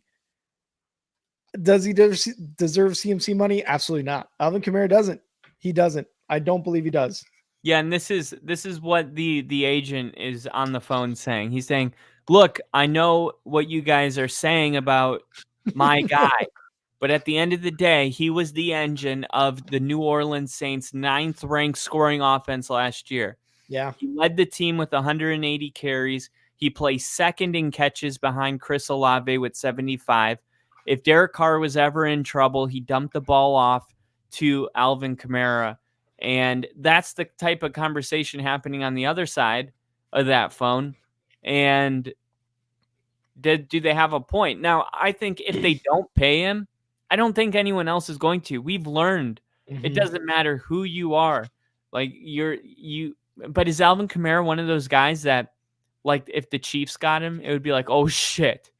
Does he deserve CMC money? Absolutely not. Alvin Kamara doesn't. He doesn't. I don't believe he does. Yeah, and this is what the agent is on the phone saying. He's saying, "Look, I know what you guys are saying about my guy, but at the end of the day, he was the engine of the New Orleans Saints' 9th ranked scoring offense last year. Yeah. He led the team with 180 carries. He placed second in catches behind Chris Olave with 75. If Derek Carr was ever in trouble, he dumped the ball off to Alvin Kamara." And that's the type of conversation happening on the other side of that phone. And do they have a point? Now, I think if they don't pay him, I don't think anyone else is going to. We've learned it doesn't matter who you are. Like but is Alvin Kamara one of those guys that, like, if the Chiefs got him, it would be like, oh shit.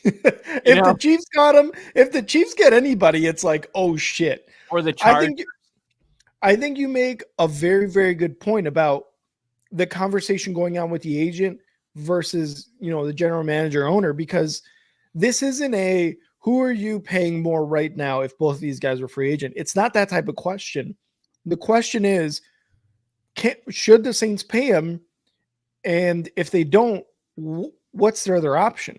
The Chiefs got him, if the Chiefs get anybody, it's like, oh shit. Or the Chargers. I think you make a very, very good point about the conversation going on with the agent versus, the general manager owner, because this isn't a who are you paying more right now if both of these guys were free agent. It's not that type of question. The question is, should the Saints pay him? And if they don't, what's their other option?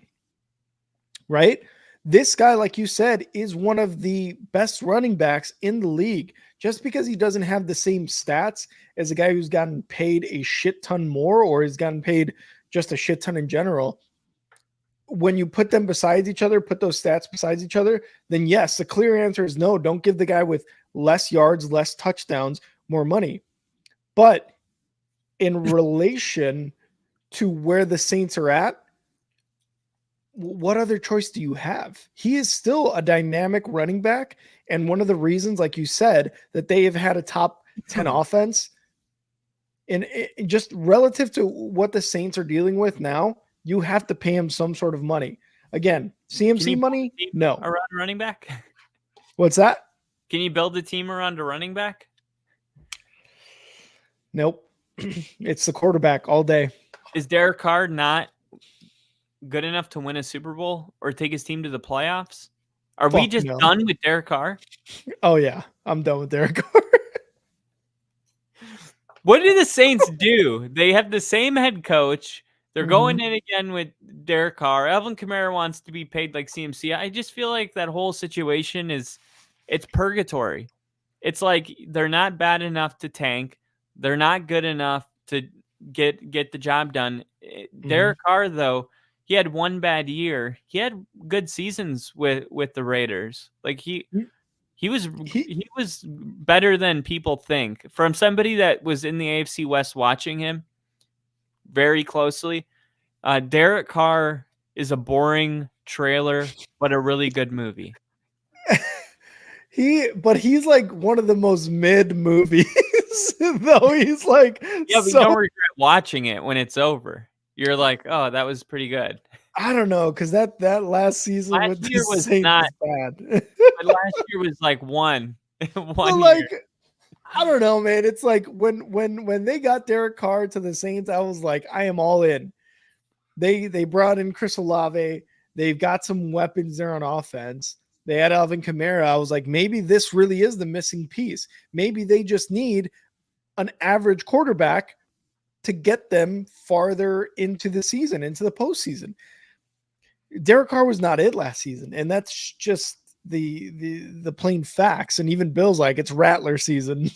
Right? This guy, like you said, is one of the best running backs in the league. Just because he doesn't have the same stats as a guy who's gotten paid a shit ton more, or has gotten paid just a shit ton in general, when you put them beside each other, put those stats beside each other, then yes, the clear answer is no. Don't give the guy with less yards, less touchdowns, more money. But in relation to where the Saints are at, what other choice do you have? He is still a dynamic running back. And one of the reasons, like you said, that they have had a top 10 offense, and just relative to what the Saints are dealing with now, you have to pay him some sort of money. Again, CMC money? No. Around running back? What's that? Can you build a team around a running back? Nope. It's the quarterback all day. Is Derek Carr not good enough to win a Super Bowl or take his team to the playoffs? Are we just done with Derek Carr? Oh, yeah. I'm done with Derek Carr. What do the Saints do? They have the same head coach. They're going in again with Derek Carr. Alvin Kamara wants to be paid like CMC. I just feel like that whole situation it's purgatory. It's like they're not bad enough to tank. They're not good enough to get the job done. Derek Carr, though, he had one bad year. He had good seasons with the Raiders. Like he was better than people think. From somebody that was in the AFC West watching him very closely, Derek Carr is a boring trailer, but a really good movie. He's like one of the most mid movies, though. He's like, yeah, but you don't regret watching it when it's over. You're like, oh, that was pretty good. I don't know, because that last season with the was Saints not bad. Last year was like one like, year. I don't know, man. It's like when they got Derek Carr to the Saints, I was like, I am all in. They brought in Chris Olave. They've got some weapons there on offense. They had Alvin Kamara. I was like, maybe this really is the missing piece. Maybe they just need an average quarterback to get them farther into the season, into the postseason. Derek Carr was not it last season, and that's just the plain facts. And even Bill's like, it's Rattler season.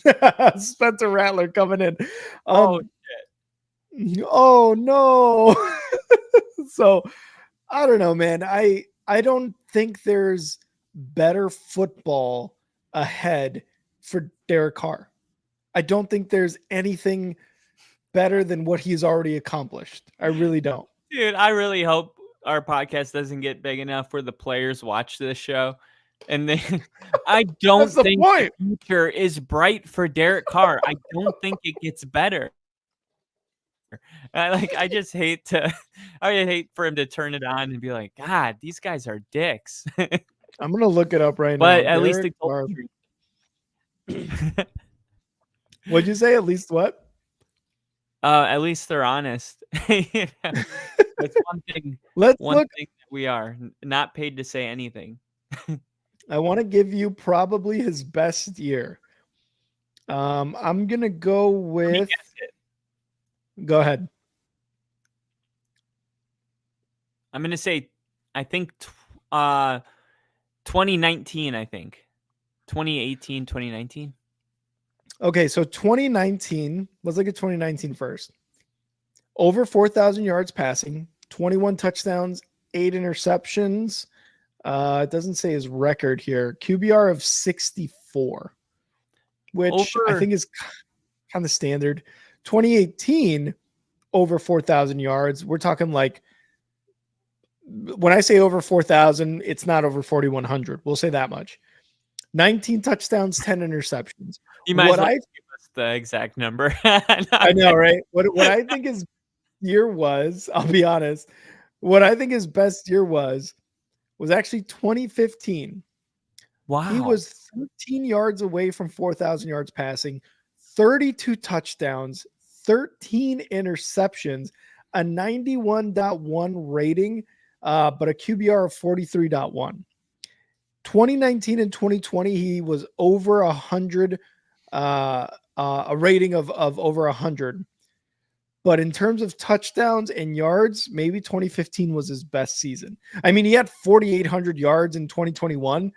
Spencer Rattler coming in. Oh, Oh no. So I don't know, man. I don't think there's better football ahead for Derek Carr. I don't think there's anything better than what he's already accomplished. I really don't. dude, I really hope our podcast doesn't get big enough where the players watch this show. And then I don't That's the think point. the future is bright for Derek Carr. I don't think it gets better. I just hate for him to turn it on and be like, God, these guys are dicks. I'm gonna look it up right But now. at least Derek the Carr. culture. What'd you say? At least what? At least they're honest. You know, that's one thing. Let's One look. thing that we are not paid to say anything. I want to give you probably his best year. I'm gonna go Let me with. guess it. Go ahead. I'm gonna say, I think 2019. I think 2018, 2019. Okay, so 2019. Let's look at 2019 first. Over 4,000 yards passing, 21 touchdowns, 8 interceptions. It doesn't say his record here. QBR of 64, which I think is kind of standard. 2018, over 4,000 yards. We're talking like, when I say over 4,000, it's not over 4,100. We'll say that much. 19 touchdowns, 10 interceptions. You might What as well I- give us the exact number. I know, right? What I think his year was, I'll be honest, what I think his best year was actually 2015. Wow. He was 13 yards away from 4,000 yards passing, 32 touchdowns, 13 interceptions, a 91.1 rating, but a QBR of 43.1. 2019 and 2020, he was over 100, a rating of over 100. But in terms of touchdowns and yards, maybe 2015 was his best season. I mean, he had 4,800 yards in 2021,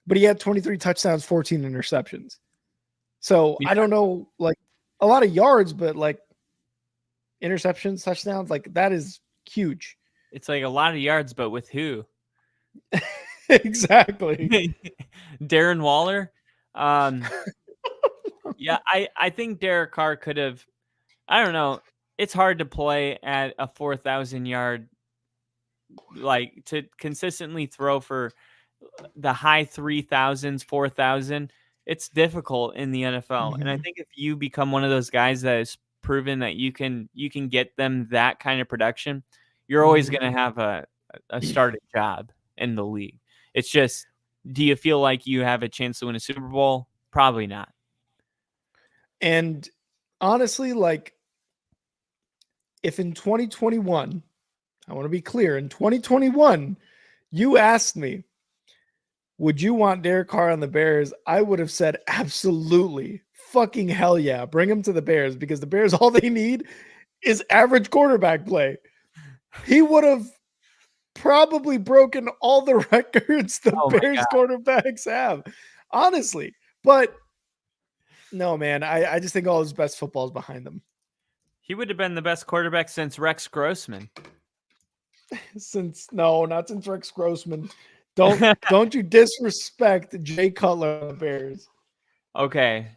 but he had 23 touchdowns, 14 interceptions. So Yeah. I don't know, like a lot of yards, but like interceptions, touchdowns, like that is huge. It's like a lot of yards, but with who? Exactly. Darren Waller. Yeah, I think Derek Carr could have. I don't know. It's hard to play at a 4,000 yard, like to consistently throw for the high 3,000s, 4,000. It's difficult in the NFL, and I think if you become one of those guys that has proven that you can get them that kind of production, you're always going to have a starting job in the league. It's just, do you feel like you have a chance to win a Super Bowl? Probably not. And honestly, like if in 2021, I want to be clear, in 2021, you asked me, would you want Derek Carr on the Bears? I would have said absolutely. Fucking hell yeah. Bring him to the Bears, because the Bears, all they need is average quarterback play. He would have probably broken all the records the Bears quarterbacks have, honestly. But no, man, I just think all his best football is behind them. He would have been the best quarterback since Rex Grossman. Not since Rex Grossman. Don't you disrespect Jay Cutler on the Bears. Okay.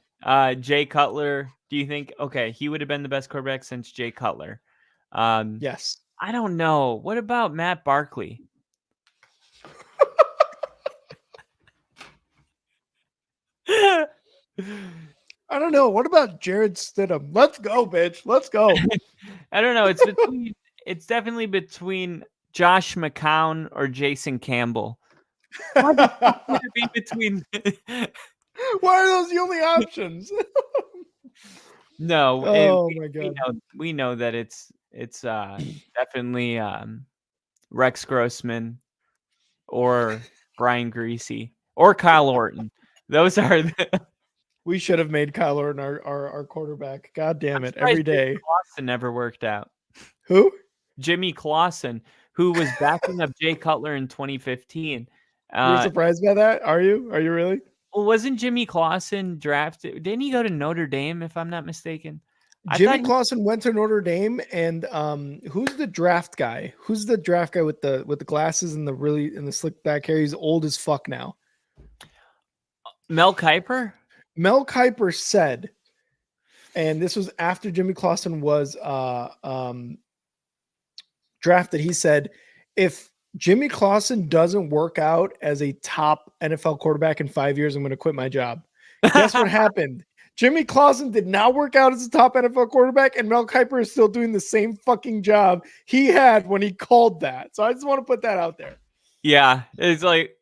Jay Cutler, do you think he would have been the best quarterback since Jay Cutler? Yes. I don't know. What about Matt Barkley? I don't know. What about Jared Stidham? Let's go, bitch. Let's go. I don't know. It's definitely between Josh McCown or Jason Campbell. What the fuck would it be between? Why are those the only options? No. Oh my god. We know that it's definitely Rex Grossman or Brian Greasy or Kyle Orton. Those are the. We should have made Kyle Orton our quarterback. God damn I'm it. surprised Every day. Jimmy Clausen never worked out. Who? Jimmy Clausen, who was backing up Jay Cutler in 2015. You're surprised by that? Are you? Are you really? Well, wasn't Jimmy Clausen drafted? Didn't he go to Notre Dame, if I'm not mistaken? Jimmy Clausen went to Notre Dame, and who's the draft guy? Who's the draft guy with the glasses and the slick back hair? He's old as fuck now. Mel Kiper? Mel Kiper said, and this was after Jimmy Clausen was drafted, he said, if Jimmy Clausen doesn't work out as a top NFL quarterback in 5 years, I'm going to quit my job. Guess what happened? Jimmy Clausen did not work out as a top NFL quarterback, and Mel Kiper is still doing the same fucking job he had when he called that. So I just want to put that out there. Yeah, it's like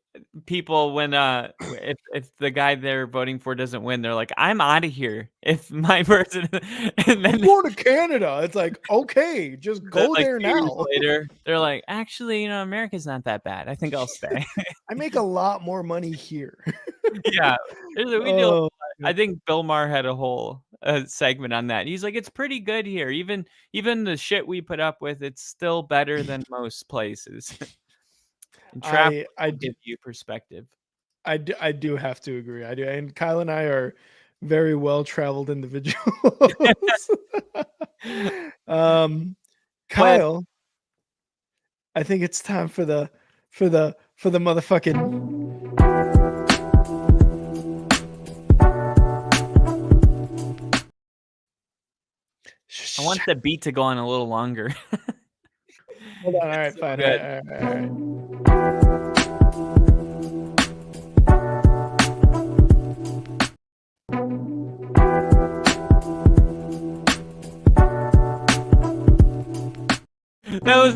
people when if the guy they're voting for doesn't win, they're like, I'm out of here. If my person and then go to Canada, it's like, okay, just go like there 2 years now. later, they're like, actually, America's not that bad. I think I'll stay. I make a lot more money here. Yeah, I think Bill Maher had a whole segment on that. He's like, it's pretty good here. Even the shit we put up with, it's still better than most places. And travel give you perspective. I do have to agree. I do. And Kyle and I are very well-traveled individuals. Kyle, I think it's time for the motherfucking I want the beat to go on a little longer. Hold on. All right, fine. All right. That was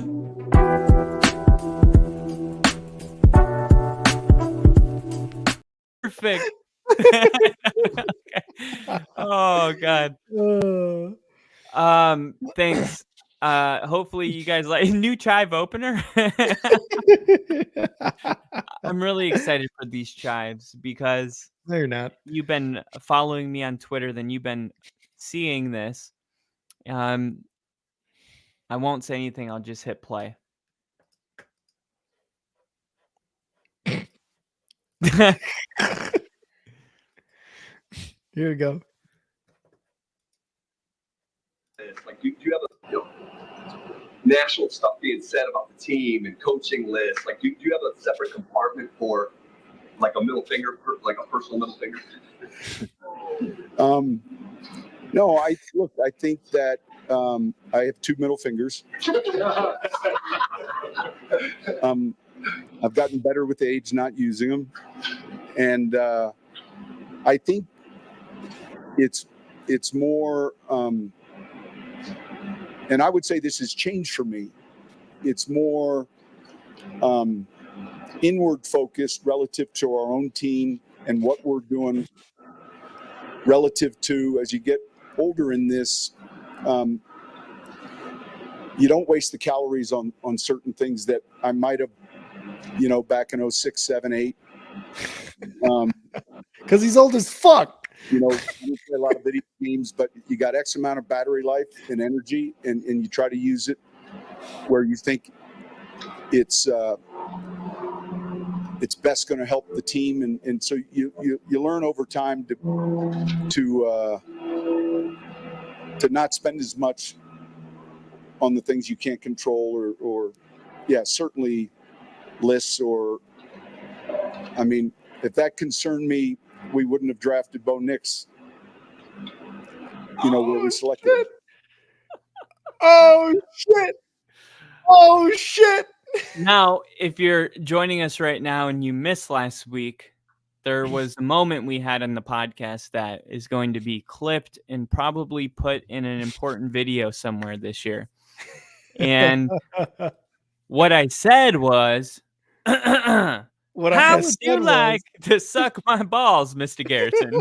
perfect. Okay. Oh God. Thanks. Hopefully you guys like new chive opener. I'm really excited for these chives because no, you're not. You've been following me on Twitter, then you've been seeing this. I won't say anything. I'll just hit play. Here we go. Like, do you have national stuff being said about the team and coaching lists? Like, do you have a separate compartment for like a middle finger, like a personal middle finger? No, I think that I have two middle fingers. I've gotten better with age not using them. And I think it's more, and I would say this has changed for me. It's more inward focused relative to our own team and what we're doing relative to, as you get older in this, you don't waste the calories on certain things that I might have, back in 06, 7, 8. Because he's old as fuck. You play a lot of video games, but you got X amount of battery life and energy, and you try to use it where you think it's best going to help the team, and so you learn over time to not spend as much on the things you can't control, or certainly lists, or I mean, if that concerned me, we wouldn't have drafted Bo Nix, where we selected him. Oh shit. Now, if you're joining us right now and you missed last week, there was a moment we had on the podcast that is going to be clipped and probably put in an important video somewhere this year. And what I said was, how would you like to suck my balls, Mr. Garrison?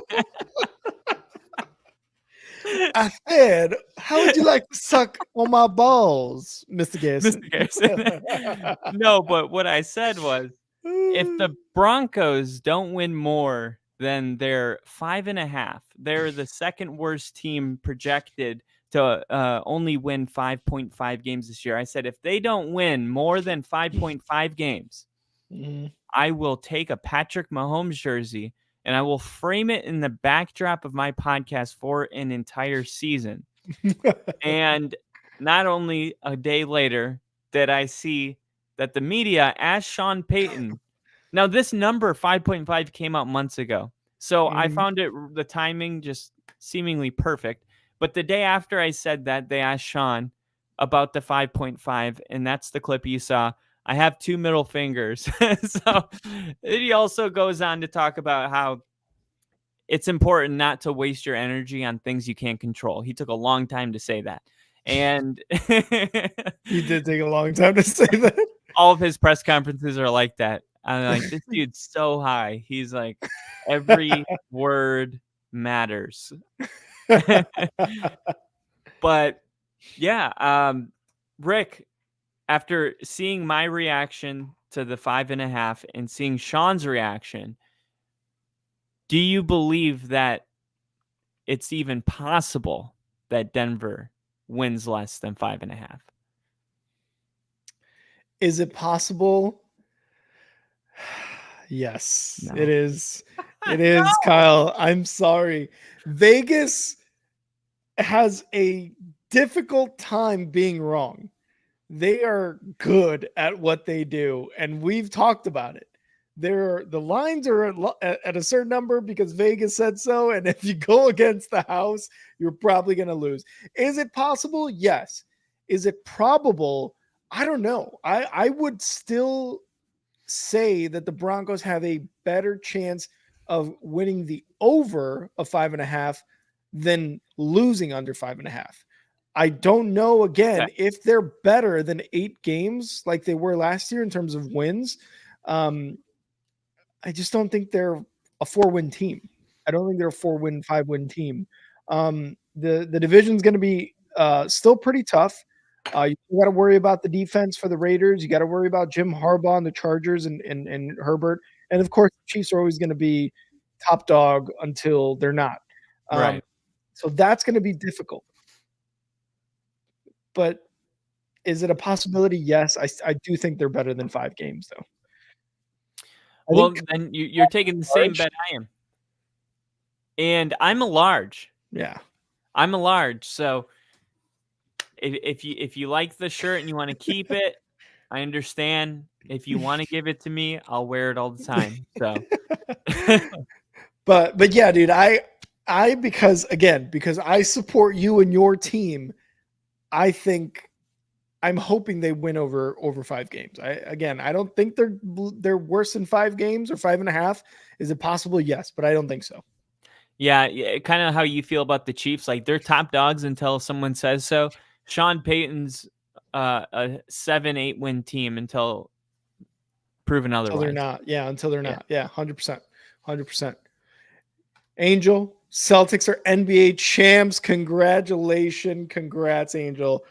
I said, how would you like to suck on my balls, Mr. Garrison? Mr. Garrison. No, but what I said was, if the Broncos don't win more than they're 5.5, they're the second worst team projected to only win 5.5 games this year. I said, if they don't win more than 5.5 games, I will take a Patrick Mahomes jersey and I will frame it in the backdrop of my podcast for an entire season. And not only a day later did I see that the media asked Sean Payton. Now, this number 5.5 came out months ago. So I found the timing just seemingly perfect. But the day after I said that, they asked Sean about the 5.5, and that's the clip you saw. I have 2 middle fingers. So he also goes on to talk about how it's important not to waste your energy on things you can't control. He took a long time to say that. And He did take a long time to say that. all of his press conferences are like that. I'm like, this dude's so high. He's like, every word matters. But yeah, Rick, after seeing my reaction to the 5.5 and seeing Sean's reaction, do you believe that it's even possible that Denver wins less than 5.5? Is it possible? Yes, No. it is. It is, Kyle. I'm sorry. Vegas has a difficult time being wrong. They are good at what they do, and we've talked about it. The lines are at a certain number because Vegas said so, and if you go against the house, you're probably going to lose. Is it possible? Yes. Is it probable? I don't know. I would still say that the Broncos have a better chance of winning the over of 5.5 than losing under 5.5. I don't know again if they're better than 8 games like they were last year in terms of wins. I just don't think they're a 4-win team. I don't think they're a 4-win, 5-win team. The division's going to be still pretty tough. You got to worry about the defense for the Raiders. You got to worry about Jim Harbaugh and the Chargers and Herbert. And of course, the Chiefs are always going to be top dog until they're not. Right. So that's going to be difficult. But is it a possibility? Yes. I do think they're better than 5 games, though. Well, then you're taking the same bet I am. And I'm a large. Yeah. I'm a large. So if you like the shirt and you want to keep it, I understand. If you want to give it to me, I'll wear it all the time. So But yeah, dude, because I support you and your team, I'm hoping they win over 5 games. I don't think they're worse than 5 games or 5.5. Is it possible? Yes, but I don't think so. Yeah, kind of how you feel about the Chiefs. Like, they're top dogs until someone says so. Sean Payton's a 7-8 win team until proven otherwise. Until they're not. Yeah, until they're not. Yeah, 100%. 100%. Angel, Celtics are NBA champs. Congratulations. Congrats, Angel.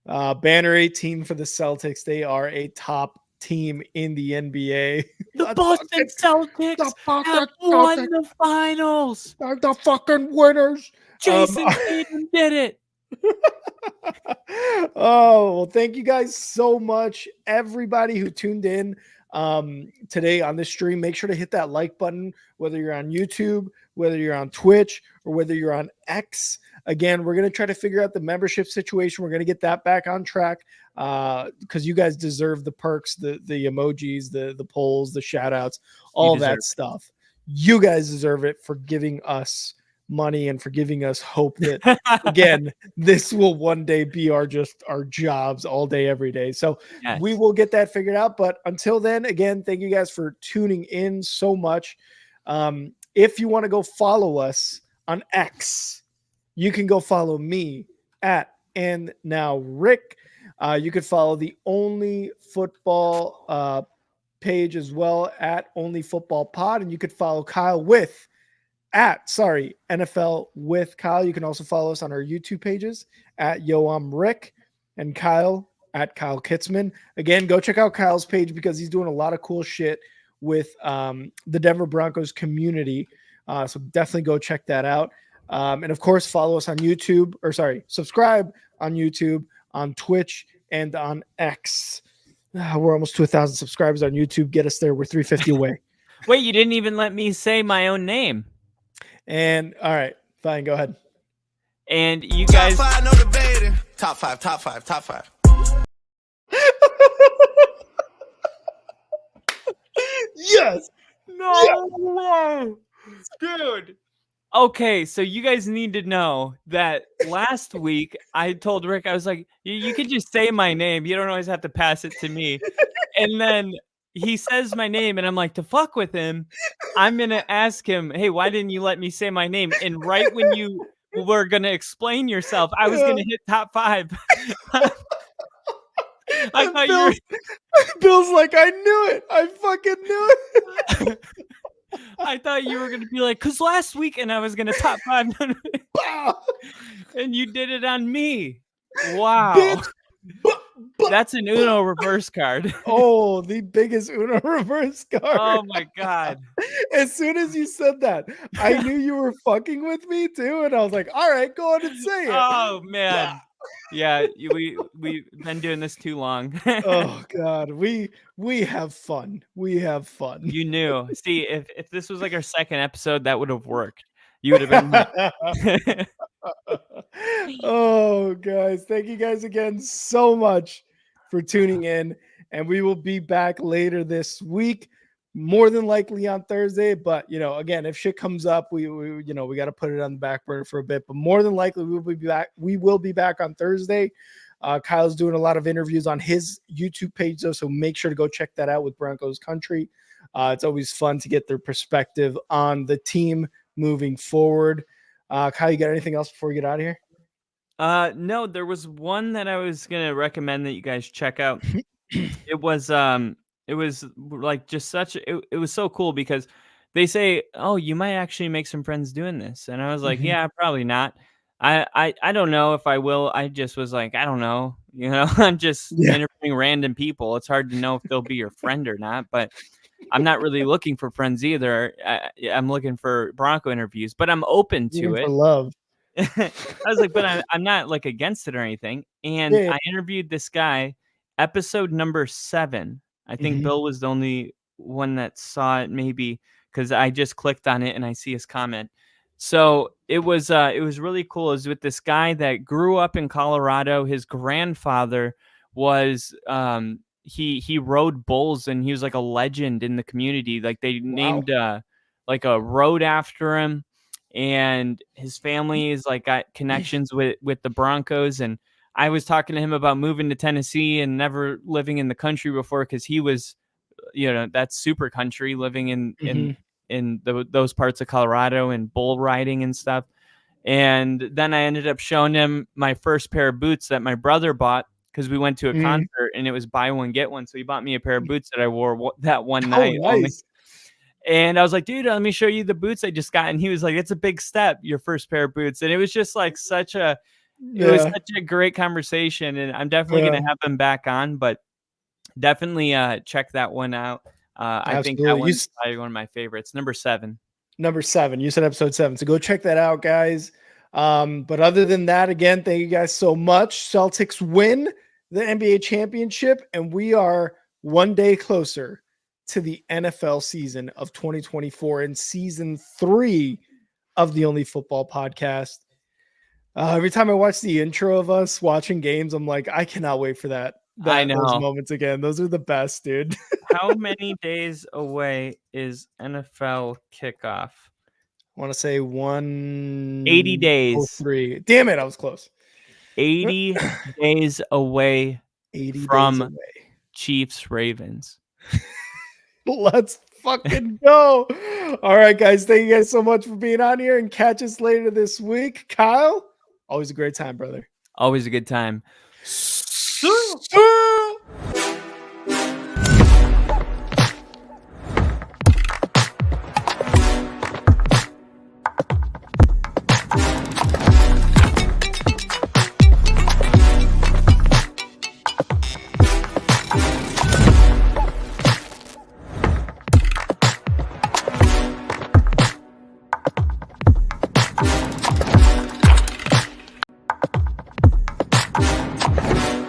Banner 18 for the Celtics. They are a top team in the NBA. The Boston Celtics have won the finals. They're the fucking winners. Jason Tatum did it. Oh, well, thank you guys so much. Everybody who tuned in today on this stream, make sure to hit that like button, whether you're on YouTube, whether you're on Twitch, or whether you're on X. Again, we're going to try to figure out the membership situation. We're going to get that back on track because you guys deserve the perks, the emojis, the polls, the shout outs, all that stuff. You guys deserve it for giving us money and for giving us hope that, again, this will one day be our jobs all day, every day. So we will get that figured out. But until then, again, thank you guys for tuning in so much. If you want to go follow us on X, you can go follow me at And Now Rick. You could follow the Only Football page as well at Only Football Pod, and you could follow Kyle NFL with Kyle. You can also follow us on our YouTube pages at Yo I'm Rick and Kyle at Kyle Kitzman. Again, go check out Kyle's page because he's doing a lot of cool shit with the Denver Broncos community. So definitely go check that out. And of course, follow us on subscribe on YouTube, on Twitch, and on X. We're almost to 1,000 subscribers on YouTube. Get us there. We're 350 away. Wait, you didn't even let me say my own name. And all right, fine, go ahead. And you Top guys, five, no debating. Top five, top five, top five. Yes. no, dude. Okay, so you guys need to know that last week I told Rick, I was like, you could just say my name. You don't always have to pass it to me. And then he says my name, and I'm like, to fuck with him, I'm going to ask him, hey, why didn't you let me say my name? And right when you were going to explain yourself, I was going to hit top 5. I thought you were... Bill's like, I knew it. I fucking knew it. I thought you were going to be like, because last weekend I was going to top 5. And you did it on me. Wow. Bitch. That's an Uno reverse card. Oh, the biggest Uno reverse card. Oh my God. As soon as you said that, I knew you were fucking with me too. And I was like, all right, go on and say it. Oh man. Yeah, we've been doing this too long. Oh God. We have fun. We have fun. You knew. See, if this was like our second episode, that would have worked. You would have been Oh, guys, thank you guys again so much for tuning in, and we will be back later this week, more than likely on Thursday. But again, if shit comes up, we got to put it on the back burner for a bit. But more than likely, we will be back. We will be back on Thursday. Kyle's doing a lot of interviews on his YouTube page, though, so make sure to go check that out with Broncos Country. It's always fun to get their perspective on the team moving forward. Kyle, you got anything else before we get out of here? No, there was one that I was gonna recommend that you guys check out. It was like just it was so cool because they say, oh, you might actually make some friends doing this. And I was like, yeah, probably not. I don't know if I will. I just was like, I don't know. I'm just interviewing random people. It's hard to know if they'll be your friend or not, but I'm not really looking for friends either. I'm looking for Bronco interviews, but I'm open to it. For love. I was like, but I'm not like against it or anything. And I interviewed this guy, episode number 7. I think Bill was the only one that saw it, maybe because I just clicked on it and I see his comment. So it was really cool. It was with this guy that grew up in Colorado. His grandfather was he rode bulls, and he was like a legend in the community. Like they named like a road after him. And his family is like got connections with the Broncos. And I was talking to him about moving to Tennessee and never living in the country before, because he was, that's super country, living in those parts of Colorado and bull riding and stuff. And then I ended up showing him my first pair of boots that my brother bought, because we went to a concert and it was buy one get one. So he bought me a pair of boots that I wore that one night. Nice. And I was like, dude, let me show you the boots I just got. And he was like, it's a big step, your first pair of boots. And it was just like it was such a great conversation. And I'm definitely going to have him back on, but definitely check that one out. I think that one's probably one of my favorites. Number 7. You said episode 7. So go check that out, guys. But other than that, again, thank you guys so much. Celtics win the NBA championship, and we are one day closer to the NFL season of 2024 and season 3 of the Only Football Podcast. Every time I watch the intro of us watching games, I'm like, I cannot wait for that. I know those moments again. Those are the best, dude. How many days away is NFL kickoff? I want to say 80 days. 3. Damn it, I was close. 80 days away 80 from days away. Chiefs Ravens. Let's fucking go. All right, guys. Thank you guys so much for being on here, and catch us later this week. Kyle, always a great time, brother. Always a good time.